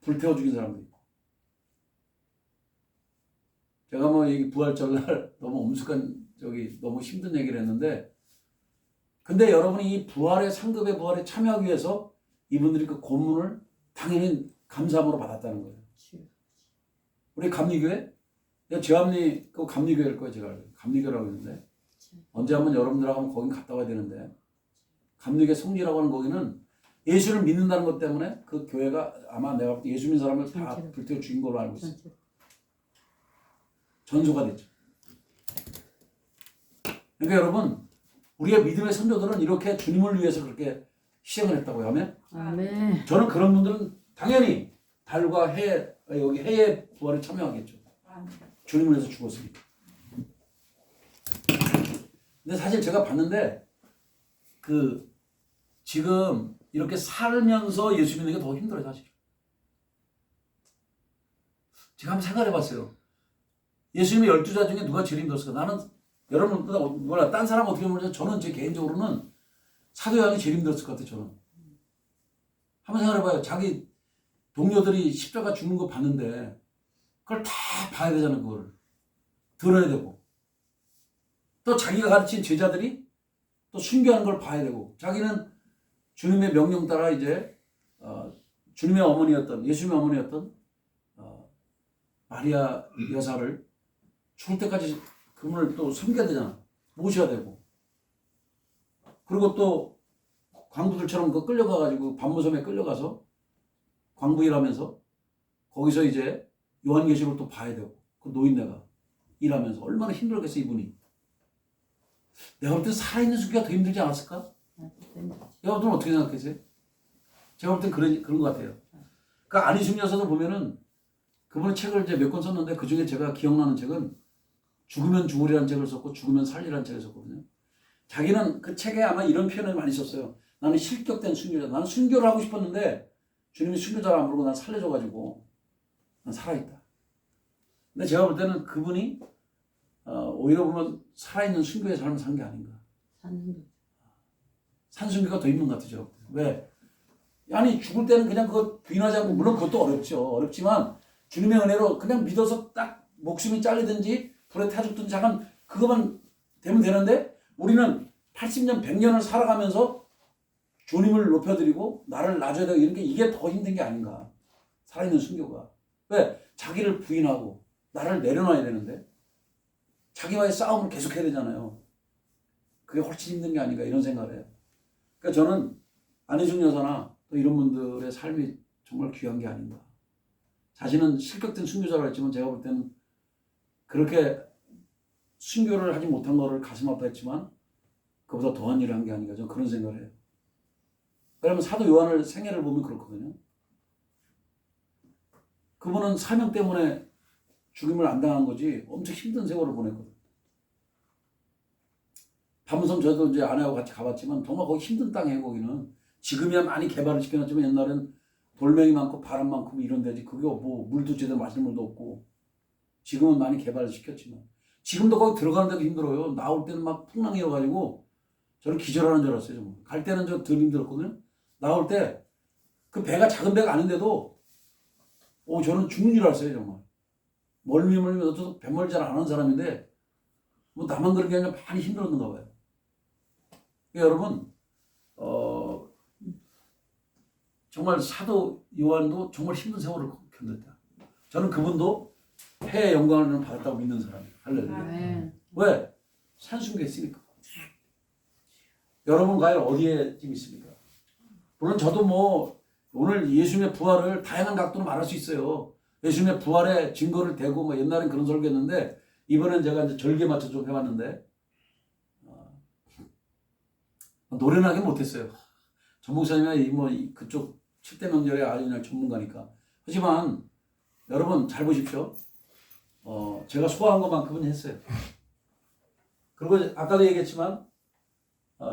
불태워 죽인 사람도 있고 제가 뭐 여기 부활절날 너무 엄숙한 너무 힘든 얘기를 했는데 근데 여러분이 이 부활의 상급의 부활에 참여하기 위해서 이분들이 그 고문을 당연히 감사함으로 받았다는 거예요. 우리 감리교회? 제합리 그 감리교회일 거예요. 제가 감리교회라고 했는데 언제 한번 여러분들하고 한번 거긴 갔다 와야 되는데 감리교회 성지라고 하는 거기는 예수를 믿는다는 것 때문에 그 교회가 아마 내가 볼 때 예수 믿는 사람을 다 불태워 죽인 걸로 알고 있어요. 전소가 됐죠. 그러니까 여러분 우리의 믿음의 선조들은 이렇게 주님을 위해서 그렇게 희생을 했다고요. 하면 아멘. 저는 그런 분들은 당연히 달과 해 여기 해의 부활에 참여하겠죠. 주님을 위해서 죽었으니까. 근데 사실 제가 봤는데 지금 이렇게 살면서 예수 믿는 게 더 힘들어요. 사실. 제가 한번 생각해 봤어요. 예수님의 12자 중에 누가 제일 힘들었을까? 나는 여러분보다 몰라. 딴 사람 어떻게 모르지만 저는 제 개인적으로는 사도 요한이 제일 힘들었을 것 같아요. 저는. 한번 생각해 봐요. 자기 동료들이 십자가 죽는 거 봤는데 그걸 다 봐야 되잖아요. 그거를. 들어야 되고. 또 자기가 가르친 제자들이 또 순교하는 걸 봐야 되고. 자기는 주님의 명령 따라 이제 주님의 어머니였던 예수님의 어머니였던 마리아 여사를 죽을 때까지 그분을 또 섬겨야 되잖아. 모셔야 되고. 그리고 또 광부들처럼 그 끌려가가지고 반모섬에 끌려가서 광부일하면서 거기서 이제 요한계시록을 또 봐야 되고 그 노인네가 일하면서 얼마나 힘들었겠어 이분이. 내가 볼 때 살아있는 순교가 더 힘들지 않았을까? 여러분은 어떻게 생각하세요? 제가 볼 땐 그런 것 같아요. 그 안희숙 여사도 보면은 그분의 책을 이제 몇 권 썼는데 그 중에 제가 기억나는 책은 죽으면 죽으리라는 책을 썼고 죽으면 살리라는 책을 썼거든요. 자기는 그 책에 아마 이런 표현을 많이 썼어요. 나는 실격된 순교자. 나는 순교를 하고 싶었는데 주님이 순교자를 안 부르고 난 살려줘가지고 난 살아있다. 근데 제가 볼 때는 그분이 오히려 보면 살아있는 순교의 삶을 산 게 아닌가. 산순교가 더 힘든 것 같아요. 왜? 아니 죽을 때는 그냥 그거 부인하지 않고 물론 그것도 어렵죠. 어렵지만 주님의 은혜로 그냥 믿어서 딱 목숨이 잘리든지 불에 타 죽든지 잠깐 그것만 되면 되는데 우리는 80년 100년을 살아가면서 주님을 높여드리고 나를 낮춰야 되고 이런 게 이게 더 힘든 게 아닌가. 살아있는 순교가. 왜? 자기를 부인하고 나를 내려놔야 되는데 자기와의 싸움을 계속해야 되잖아요. 그게 훨씬 힘든 게 아닌가 이런 생각을 해요. 그러니까 저는 안희숙 여사나 또 이런 분들의 삶이 정말 귀한 게 아닌가. 자신은 실격된 순교자라고 했지만 제가 볼 때는 그렇게 순교를 하지 못한 거를 가슴 아파했지만 그보다 더한 일을 한 게 아닌가 저는 그런 생각을 해요. 왜냐하면 사도 요한을 생애를 보면 그렇거든요. 그분은 사명 때문에 죽임을 안 당한 거지 엄청 힘든 세월을 보냈거든. 밤섬 저도 이제 아내하고 같이 가봤지만 정말 거기 힘든 땅이에요. 거기는 지금이야 많이 개발을 시켜놨지만 옛날엔 돌멩이 많고 바람 많고 이런 데지. 그게 뭐 물도 제대로 마실 물도 없고. 지금은 많이 개발을 시켰지만 지금도 거기 들어가는데도 힘들어요. 나올 때는 막 풍랑이어가지고 저는 기절하는 줄 알았어요. 정말. 갈 때는 저 덜 힘들었거든요. 나올 때 그 배가 작은 배가 아닌데도 저는 죽는 줄 알았어요. 정말. 멀미멀미 저도 배멀 잘 안 하는 사람인데 뭐 나만 그런 게 아니라 많이 힘들었는가 봐요. 여러분 정말 사도 요한도 정말 힘든 세월을 견뎠다. 저는 그분도 해의 영광을 받았다고 믿는 사람이에요. 할렐루야. 아멘. 왜? 산순교에 있으니까. 여러분 과연 어디에 지금 있습니까? 물론 저도 뭐 오늘 예수님의 부활을 다양한 각도로 말할 수 있어요. 예수님의 부활의 증거를 대고 뭐 옛날엔 그런 설교했는데 이번엔 제가 이제 절기에 맞춰 좀 해봤는데 노래는 하긴 못했어요. 전 목사님이 뭐 그쪽 7대 명절에 아주 그냥 전문가니까. 하지만 여러분 잘 보십시오. 제가 소화한 것만큼은 했어요. 그리고 아까도 얘기했지만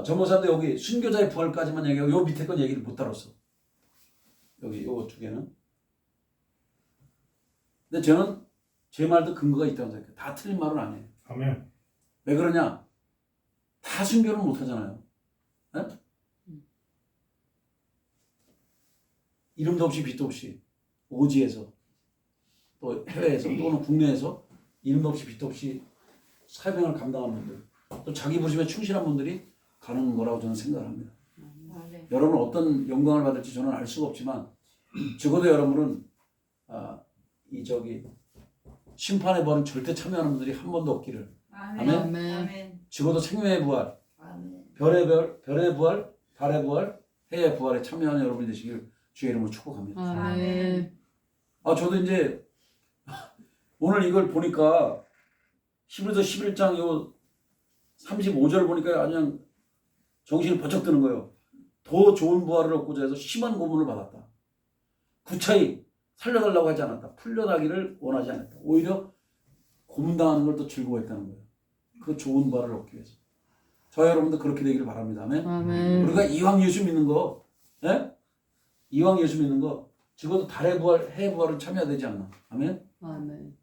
전 목사님도 여기 순교자의 부활까지만 얘기하고 요 밑에 건 얘기를 못 다뤘어. 여기 요 두 개는. 근데 저는 제 말도 근거가 있다고 생각해요. 다 틀린 말은 아니에요. 아멘. 왜 그러냐? 다 순교를 못 하잖아요. 네? 이름도 없이 빛도 없이 오지에서 또 해외에서 또는 국내에서 이름도 없이 빛도 없이 사명을 감당한 분들 또 자기 부심에 충실한 분들이 가는 거라고 저는 생각을 합니다. 여러분 어떤 영광을 받을지 저는 알 수가 없지만 적어도 여러분은 심판의 벌은 절대 참여하는 분들이 한 번도 없기를. 아멘. 아멘. 적어도 생명의 부활, 별의 부활, 달의 부활, 해의 부활에 참여하는 여러분이 되시길 주의 이름으로 축복합니다. 아멘. 저도 이제 오늘 이걸 보니까 히브리서 11장 요 35절 보니까 그냥 정신이 번쩍 드는 거예요. 더 좋은 부활을 얻고자 해서 심한 고문을 받았다. 구차히 살려달라고 하지 않았다. 풀려나기를 원하지 않았다. 오히려 고문당하는 걸 더 즐거워했다는 거예요. 그 좋은 부활을 얻기 위해서. 저 여러분도 그렇게 되기를 바랍니다. 아멘. 아멘. 우리가 이왕 예수 믿는 거, 이왕 예수 믿는 거, 적어도 달의 부활, 해의 부활을 참여해야 되지 않나. 아멘. 아멘.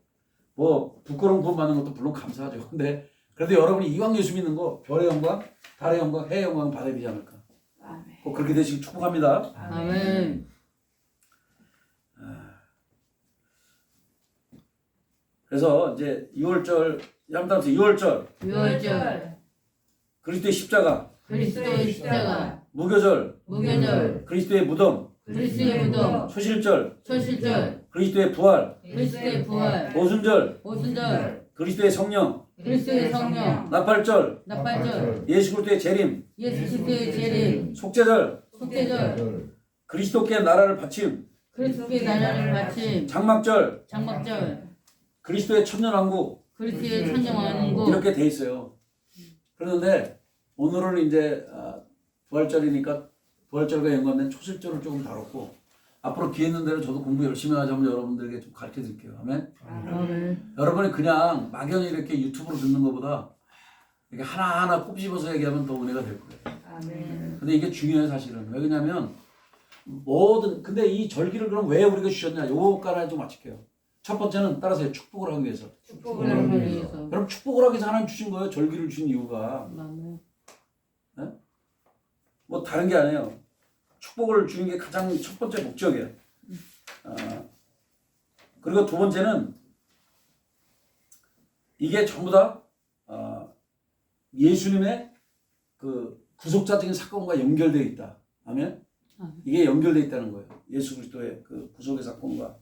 뭐 부끄러운 구원 받는 것도 물론 감사하죠. 근데 그래도 여러분이 이왕 예수 믿는 거 별의 영광, 달의 영광, 해의 영광 받아야 되지 않을까. 꼭 그렇게 되시길 축복합니다. 아멘. 그래서 이제 2월절, 양담서 2월절, 6월절 그리스도의 십자가, 그리스도의 십자가, 무교절, 무교절 그리스도의 무덤, 그리스도의 무덤, 초실절, 초실절 그리스도의 부활, 그리스도의 부활, 오순절, 오순절 그리스도의 성령, 그리스도의 성령, 나팔절, 나팔절 예수 그리스도의 재림, 예수 그리스도의 재림, 속죄절, 속죄절 그리스도께 나라를 바침, 그리스도의 나라를 바침, 장막절, 장막절 그리스도의 천년왕국 그리스도의 천정왕국 이렇게 돼 있어요. 그런데 오늘은 이제 부활절이니까 부활절과 연관된 초실절을 조금 다뤘고 앞으로 기회 있는 대로 저도 공부 열심히 하자면 여러분들에게 좀 가르쳐 드릴게요. 아멘. 아멘. 여러분이 그냥 막연히 이렇게 유튜브로 듣는 것보다 이렇게 하나하나 꼽집어서 얘기하면 더 은혜가 될 거예요. 아멘. 근데 이게 중요해요, 사실은. 왜 그러냐면 근데 이 절기를 그럼 왜 우리가 주셨냐? 요거까지 좀 맞출게요. 첫 번째는 따라서 축복을 하기 위해서. 축복을 하기 위해서. 여러분 축복을 하기 위해서 하나님 주신 거예요. 절기를 주신 이유가. 아멘. 뭐 다른 게 아니에요. 축복을 주는 게 가장 첫 번째 목적이에요. 그리고 두 번째는 이게 전부 다 예수님의 그 구속자적인 사건과 연결되어 있다. 아멘. 이게 연결되어 있다는 거예요. 예수 그리스도의 그 구속의 사건과.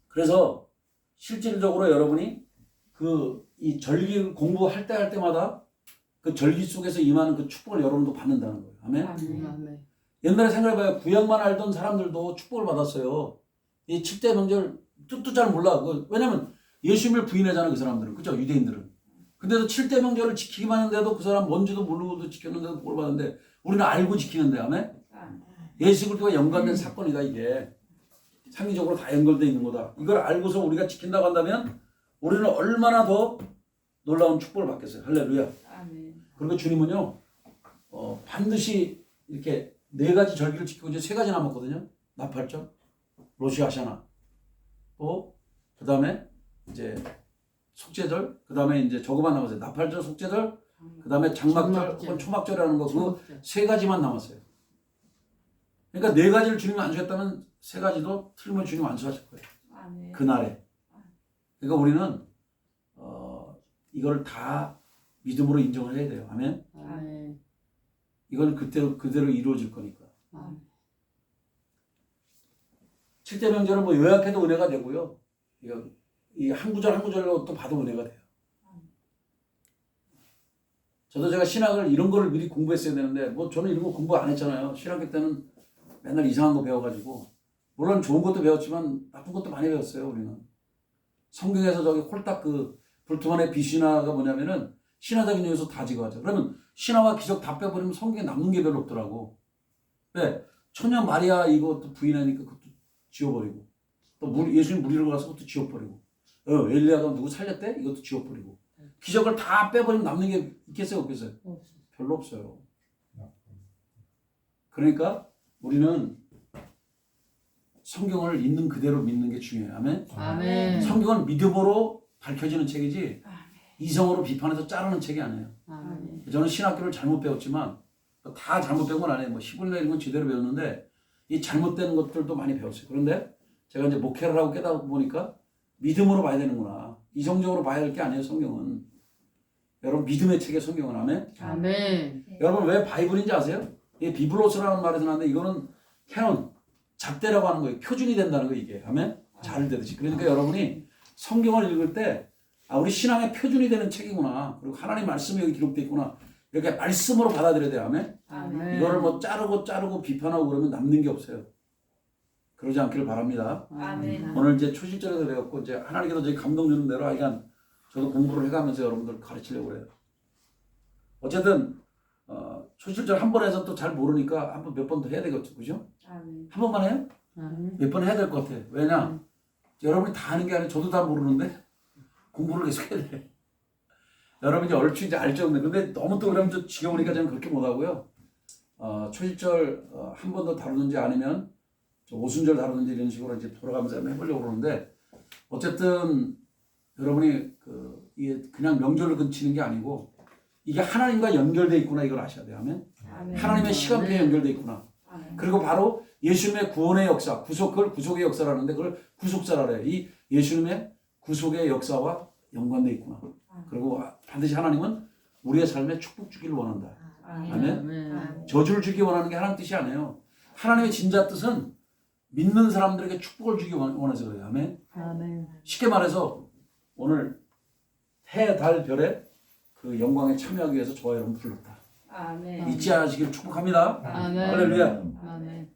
그래서 실질적으로 여러분이 이 절기 공부할 때마다 그 절기 속에서 임하는 그 축복을 여러분도 받는다는 거예요. 아멘. 아멘. 옛날에 생각해봐요. 구약만 알던 사람들도 축복을 받았어요. 이 7대 명절 뜻도 잘 몰라. 왜냐면 예수님을 부인하잖아, 그 사람들은. 그죠? 유대인들은. 근데도 7대 명절을 지키기만 했는데도 그 사람 뭔지도 모르고도 지켰는데도 복을 받는데 우리는 알고 지키는데, 아멘? 예수 그리스도와 연관된 사건이다, 이게. 상기적으로 다 연결되어 있는 거다. 이걸 알고서 우리가 지킨다고 한다면 우리는 얼마나 더 놀라운 축복을 받겠어요. 할렐루야. 아멘. 그리고 주님은요, 반드시 이렇게 4가지 절기를 지키고 이제 3가지 남았거든요. 나팔절, 로시 하샤나, 또 그 다음에 이제 속죄절, 그 다음에 이제 저거만 남았어요. 나팔절, 속죄절, 그 다음에 장막절, 장막절. 혹은 초막절이라는 거 그거 3가지만 남았어요. 그러니까 4가지를 주님이 안수했다면 3가지도 틀림없이 주님 안수하실 거예요. 아멘. 그날에. 그러니까 우리는 이걸 다 믿음으로 인정을 해야 돼요. 아멘. 아멘. 이건 그대로 이루어질 거니까. 아멘. 7대 명절은 뭐 요약해도 은혜가 되고요. 이 한 구절 한 구절로 또 봐도 은혜가 돼요. 저도 제가 신학을 이런 거를 미리 공부했어야 되는데 뭐 저는 이런 거 공부 안 했잖아요. 신학교 때는 맨날 이상한 거 배워가지고 물론 좋은 것도 배웠지만 나쁜 것도 많이 배웠어요. 우리는 성경에서 저기 홀딱 그 불투만의 비신화가 뭐냐면은 신화적인 요소 다 지고하죠. 그러면 신화와 기적 다 빼버리면 성경에 남는 게 별로 없더라고. 왜? 처녀 마리아 이것도 부인하니까 그것도 지워버리고 또 예수님 무리로 가서 그것도 지워버리고 엘리야가 누구 살렸대? 이것도 지워버리고 기적을 다 빼버리면 남는 게 있겠어요? 없겠어요? 별로 없어요. 그러니까 우리는 성경을 있는 그대로 믿는 게 중요해요. 아멘? 아멘. 성경은 믿음으로 밝혀지는 책이지 이성으로 비판해서 자르는 책이 아니에요. 아멘. 저는 신학교를 잘못 배웠지만 다 잘못 배운 건 아니에요. 뭐 시골 내린 건 제대로 배웠는데 이 잘못된 것들도 많이 배웠어요. 그런데 제가 이제 목회를 하고 깨닫고 보니까 믿음으로 봐야 되는구나. 이성적으로 봐야 될 게 아니에요. 성경은. 여러분 믿음의 책의 성경은. 아멘. 아멘. 여러분 왜 바이블인지 아세요? 이게 비블로스라는 말에서 나왔는데 이거는 캐논, 잣대라고 하는 거예요. 표준이 된다는 거 이게. 아멘. 잘 되듯이. 그러니까 여러분이 성경을 읽을 때 우리 신앙의 표준이 되는 책이구나. 그리고 하나님 말씀이 여기 기록되어 있구나. 이렇게 말씀으로 받아들여야 돼요. 아멘. 아멘. 이거를 뭐 자르고 비판하고 그러면 남는 게 없어요. 그러지 않기를 바랍니다. 아멘. 오늘 이제 초실절에도 배웠고 이제 하나님께서 저희 감동 주는 대로 하여간 저도 공부를 해가면서 여러분들 가르치려고 해요. 어쨌든 초실절 한 번 해서 또 잘 모르니까 한 번 몇 번 더 해야 되겠죠, 그죠? 아멘. 한 번만 해요? 아멘. 몇 번 해야 될 것 같아요. 왜냐? 여러분이 다 하는 게 아니라 저도 다 모르는데 공부를 계속 해야 돼. 여러분이 이제 얼추 이제 알죠. 근데 너무 또 그러면 좀 지겨우니까 저는 그렇게 못 하고요. 초실절 한 번 더 다루든지 아니면 오순절 다루든지 이런 식으로 이제 돌아가면서 한번 해보려고 그러는데 어쨌든 여러분이 이게 그냥 명절을 근치는 게 아니고 이게 하나님과 연결돼 있구나 이걸 아셔야 돼요. 아멘. 아멘. 하나님의 시간표에 연결돼 있구나. 아멘. 그리고 바로 예수님의 구원의 역사, 그걸 구속의 역사라는데 그걸 구속사라 해요. 이 예수님의 구속의 역사와 연관돼 있구나. 그리고 반드시 하나님은 우리의 삶에 축복 주기를 원한다. 아멘. 아멘. 저주를 주기 원하는 게 하나님 뜻이 아니에요. 하나님의 진짜 뜻은 믿는 사람들에게 축복을 주기 원해서 그래요. 아멘. 아멘. 쉽게 말해서 오늘 해, 달, 별의 그 영광에 참여하기 위해서 저와 여러분 불렀다. 아멘. 잊지 않으시기를 축복합니다. 아멘. 할렐루야. 아멘.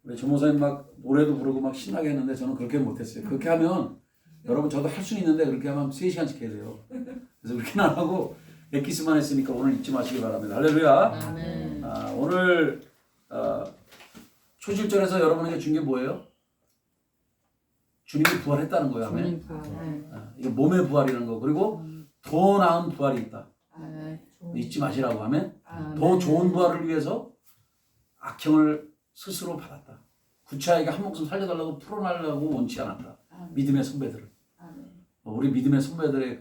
우리 조모사님 막 노래도 부르고 막 신나게 했는데 저는 그렇게 못했어요. 그렇게 하면 여러분 저도 할 수는 있는데 그렇게 하면 3시간씩 해야 돼요. 그래서 그렇게는 안 하고 엑기스만 했으니까 오늘 잊지 마시기 바랍니다. 할렐루야. 아멘. 오늘 초실절에서 여러분에게 준 게 뭐예요? 주님이 부활했다는 거예요. 아멘. 주님 부활. 이게 몸의 부활이라는 거. 그리고 더 나은 부활이 있다. 아멘. 잊지 마시라고. 아멘. 아멘. 더 좋은 부활을 위해서 악형을 스스로 받았다. 구차에게 한 목숨 살려달라고 풀어나려고 원치 않았다. 믿음의 선배들을. 아멘. 우리 믿음의 선배들의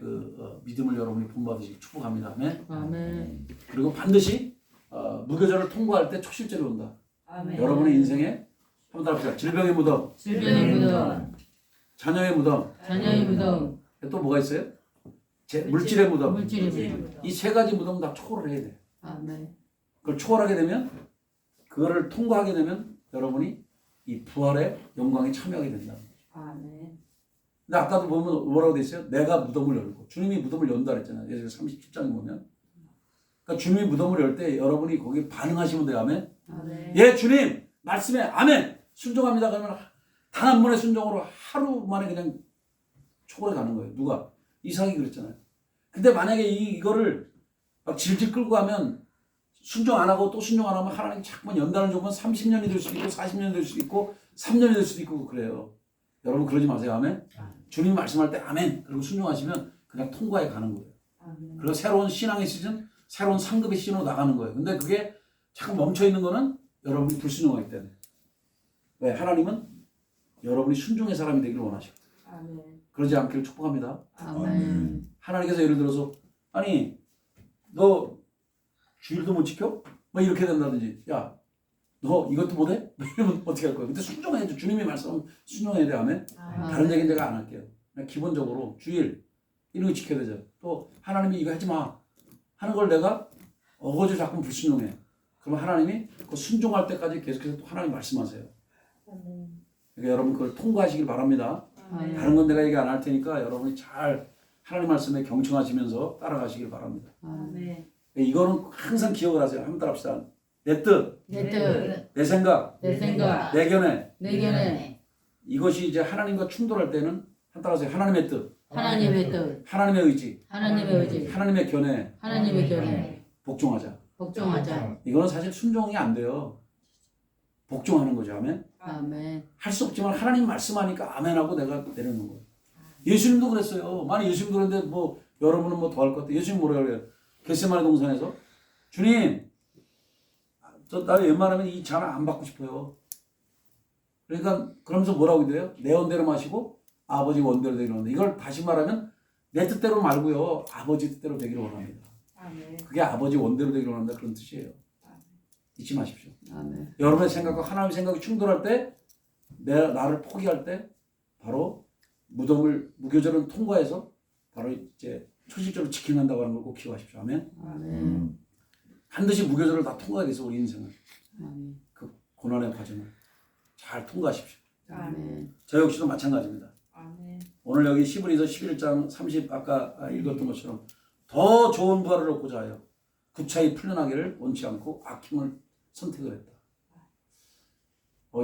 믿음을 여러분이 본받으시기 축복합니다. 아멘. 아멘. 그리고 반드시 무교절을 통과할 때 초실절이 온다. 아멘. 여러분의 인생에 한번 따라합시다. 질병의 무덤, 질병의 무덤, 자녀의 무덤, 자녀의 무덤, 또 뭐가 있어요? 물질의 무덤. 물질의 무덤. 이 3가지 무덤 다 초월을 해야 돼. 아멘. 그걸 초월하게 되면 그거를 통과하게 되면 여러분이 이 부활의 영광에 참여하게 된다. 아멘. 근데 아까도 보면 뭐라고 돼 있어요? 내가 무덤을 열고 주님이 무덤을 연다 그랬잖아요. 예수님 37장에 보면. 그러니까 주님이 무덤을 열 때 여러분이 거기에 반응하시면 돼요. 아멘. 아멘. 예 주님 말씀에 아멘 순종합니다. 그러면 단 한 번의 순종으로 하루 만에 그냥 초월해 가는 거예요. 누가? 이삭이 그랬잖아요. 근데 만약에 이거를 막 질질 끌고 가면 순종 안 하고 또 순종 안 하면 하나님 자꾸만 연단을 주면 30년이 될 수도 있고 40년이 될 수도 있고 3년이 될 수도 있고 그래요. 여러분 그러지 마세요. 아멘. 주님 말씀할 때 아멘 그리고 순종하시면 그냥 통과해 가는 거예요. 아멘. 그리고 새로운 신앙의 시즌, 새로운 상급의 시즌으로 나가는 거예요. 근데 그게 자꾸 멈춰 있는 거는 여러분이 불순종하기 때문에. 왜? 하나님은 여러분이 순종의 사람이 되기를 원하셔. 아멘. 그러지 않기를 축복합니다. 아멘. 하나님께서 예를 들어서 아니 너 주일도 못 지켜? 뭐 이렇게 된다든지 야 너 이것도 못해? 이러면 어떻게 할 거야? 근데 순종해야죠. 주님이 말씀 순종해야 돼. 아멘. 다른 얘기는 제가 안 할게요. 그냥 기본적으로 주일 이런 거 지켜야 되죠. 또 하나님이 이거 하지 마 하는 걸 내가 어거지 자꾸 불순종해. 그러면 하나님이 그 순종할 때까지 계속해서 또 하나님 말씀하세요. 아멘. 그러니까 여러분 그걸 통과하시길 바랍니다. 아멘. 다른 건 내가 얘기 안 할 테니까 여러분이 잘 하나님 말씀에 경청하시면서 따라가시길 바랍니다. 아멘. 이거는 항상 기억을 하세요. 한번 따라합시다. 내 뜻, 내 뜻, 내 생각, 내 생각, 내 견해. 내 견해, 이것이 이제 하나님과 충돌할 때는 한 따라하세요. 하나님의 뜻, 하나님의 뜻, 하나님의 의지, 하나님의 의지, 하나님의 견해 하나님의 견해, 복종하자. 복종하자. 이거는 사실 순종이 안 돼요. 복종하는 거죠. 아멘. 아멘. 할 수 없지만 하나님 말씀하니까 아멘하고 내가 내려놓는 거예요. 예수님도 그랬어요. 만약 예수님도 그랬는데 뭐 여러분은 뭐 더 할 것 같아요. 예수님 뭐라 그래요? 겟세마네 동산에서 주님 나 웬만하면 이 잔을 안 받고 싶어요. 그러니까 그러면서 뭐라고 돼요? 내 원대로 마시고 아버지 원대로 되기를 원합니다. 이걸 다시 말하면 내 뜻대로 말고요. 아버지 뜻대로 되기를 원합니다. 아멘. 그게 아버지 원대로 되기를 원한다 그런 뜻이에요. 잊지 마십시오. 아멘. 여러분의 생각과 하나님의 생각이 충돌할 때 나를 포기할 때 바로 무교절은 통과해서 바로 이제 초실절을 지켜낸다고 하는 걸 꼭 기억하십시오. 아멘. 아멘. 반드시 무교절을 다 통과해야 돼서 우리 인생은 아멘. 그 고난의 과정을 잘 통과하십시오. 아멘. 저 역시도 마찬가지입니다. 아멘. 오늘 여기 시브리서 11장 30 아까 읽었던 것처럼 더 좋은 부활을 얻고자 하여 구차히 풀려나기를 원치 않고 악힘을 선택을 했다.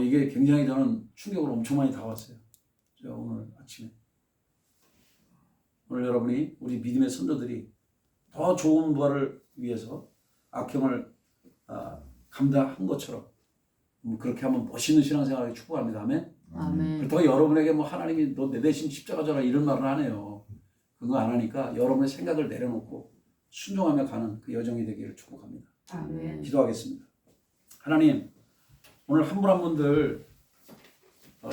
이게 굉장히 저는 충격으로 엄청 많이 다가왔어요. 제가 오늘 아침에 오늘 여러분이 우리 믿음의 선조들이 더 좋은 부활을 위해서 악형을 감당한 것처럼 그렇게 한번 멋있는 신앙생활을 축복합니다. 아멘. 아멘. 그렇다고 여러분에게 뭐 하나님이 너 내 대신 십자가 져라 이런 말을 안 해요. 그거 안 하니까 여러분의 생각을 내려놓고 순종하며 가는 그 여정이 되기를 축복합니다. 아멘. 기도하겠습니다. 하나님 오늘 한 분 한 분들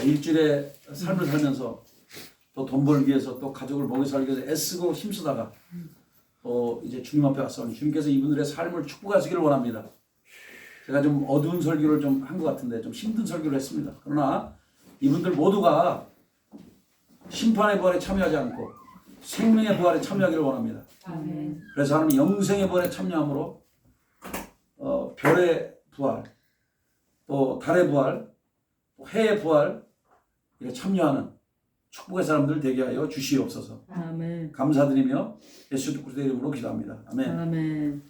일주일에 삶을 살면서 또 돈 벌기 위해서 또 가족을 먹여 살기 위해서 애쓰고 힘쓰다가 또 이제 주님 앞에 왔사오니 주님께서 이분들의 삶을 축복하시기를 원합니다. 제가 좀 어두운 설교를 좀 한 것 같은데 좀 힘든 설교를 했습니다. 그러나 이분들 모두가 심판의 부활에 참여하지 않고 생명의 부활에 참여하기를 원합니다. 아멘. 그래서 하나님 영생의 부활에 참여함으로 별의 부활, 또 달의 부활, 또 해의 부활 이렇게 참여하는 축복의 사람들 되게 하여 주시옵소서. 아멘. 감사드리며 예수 그리스도의 이름으로 기도합니다. 아멘. 아멘.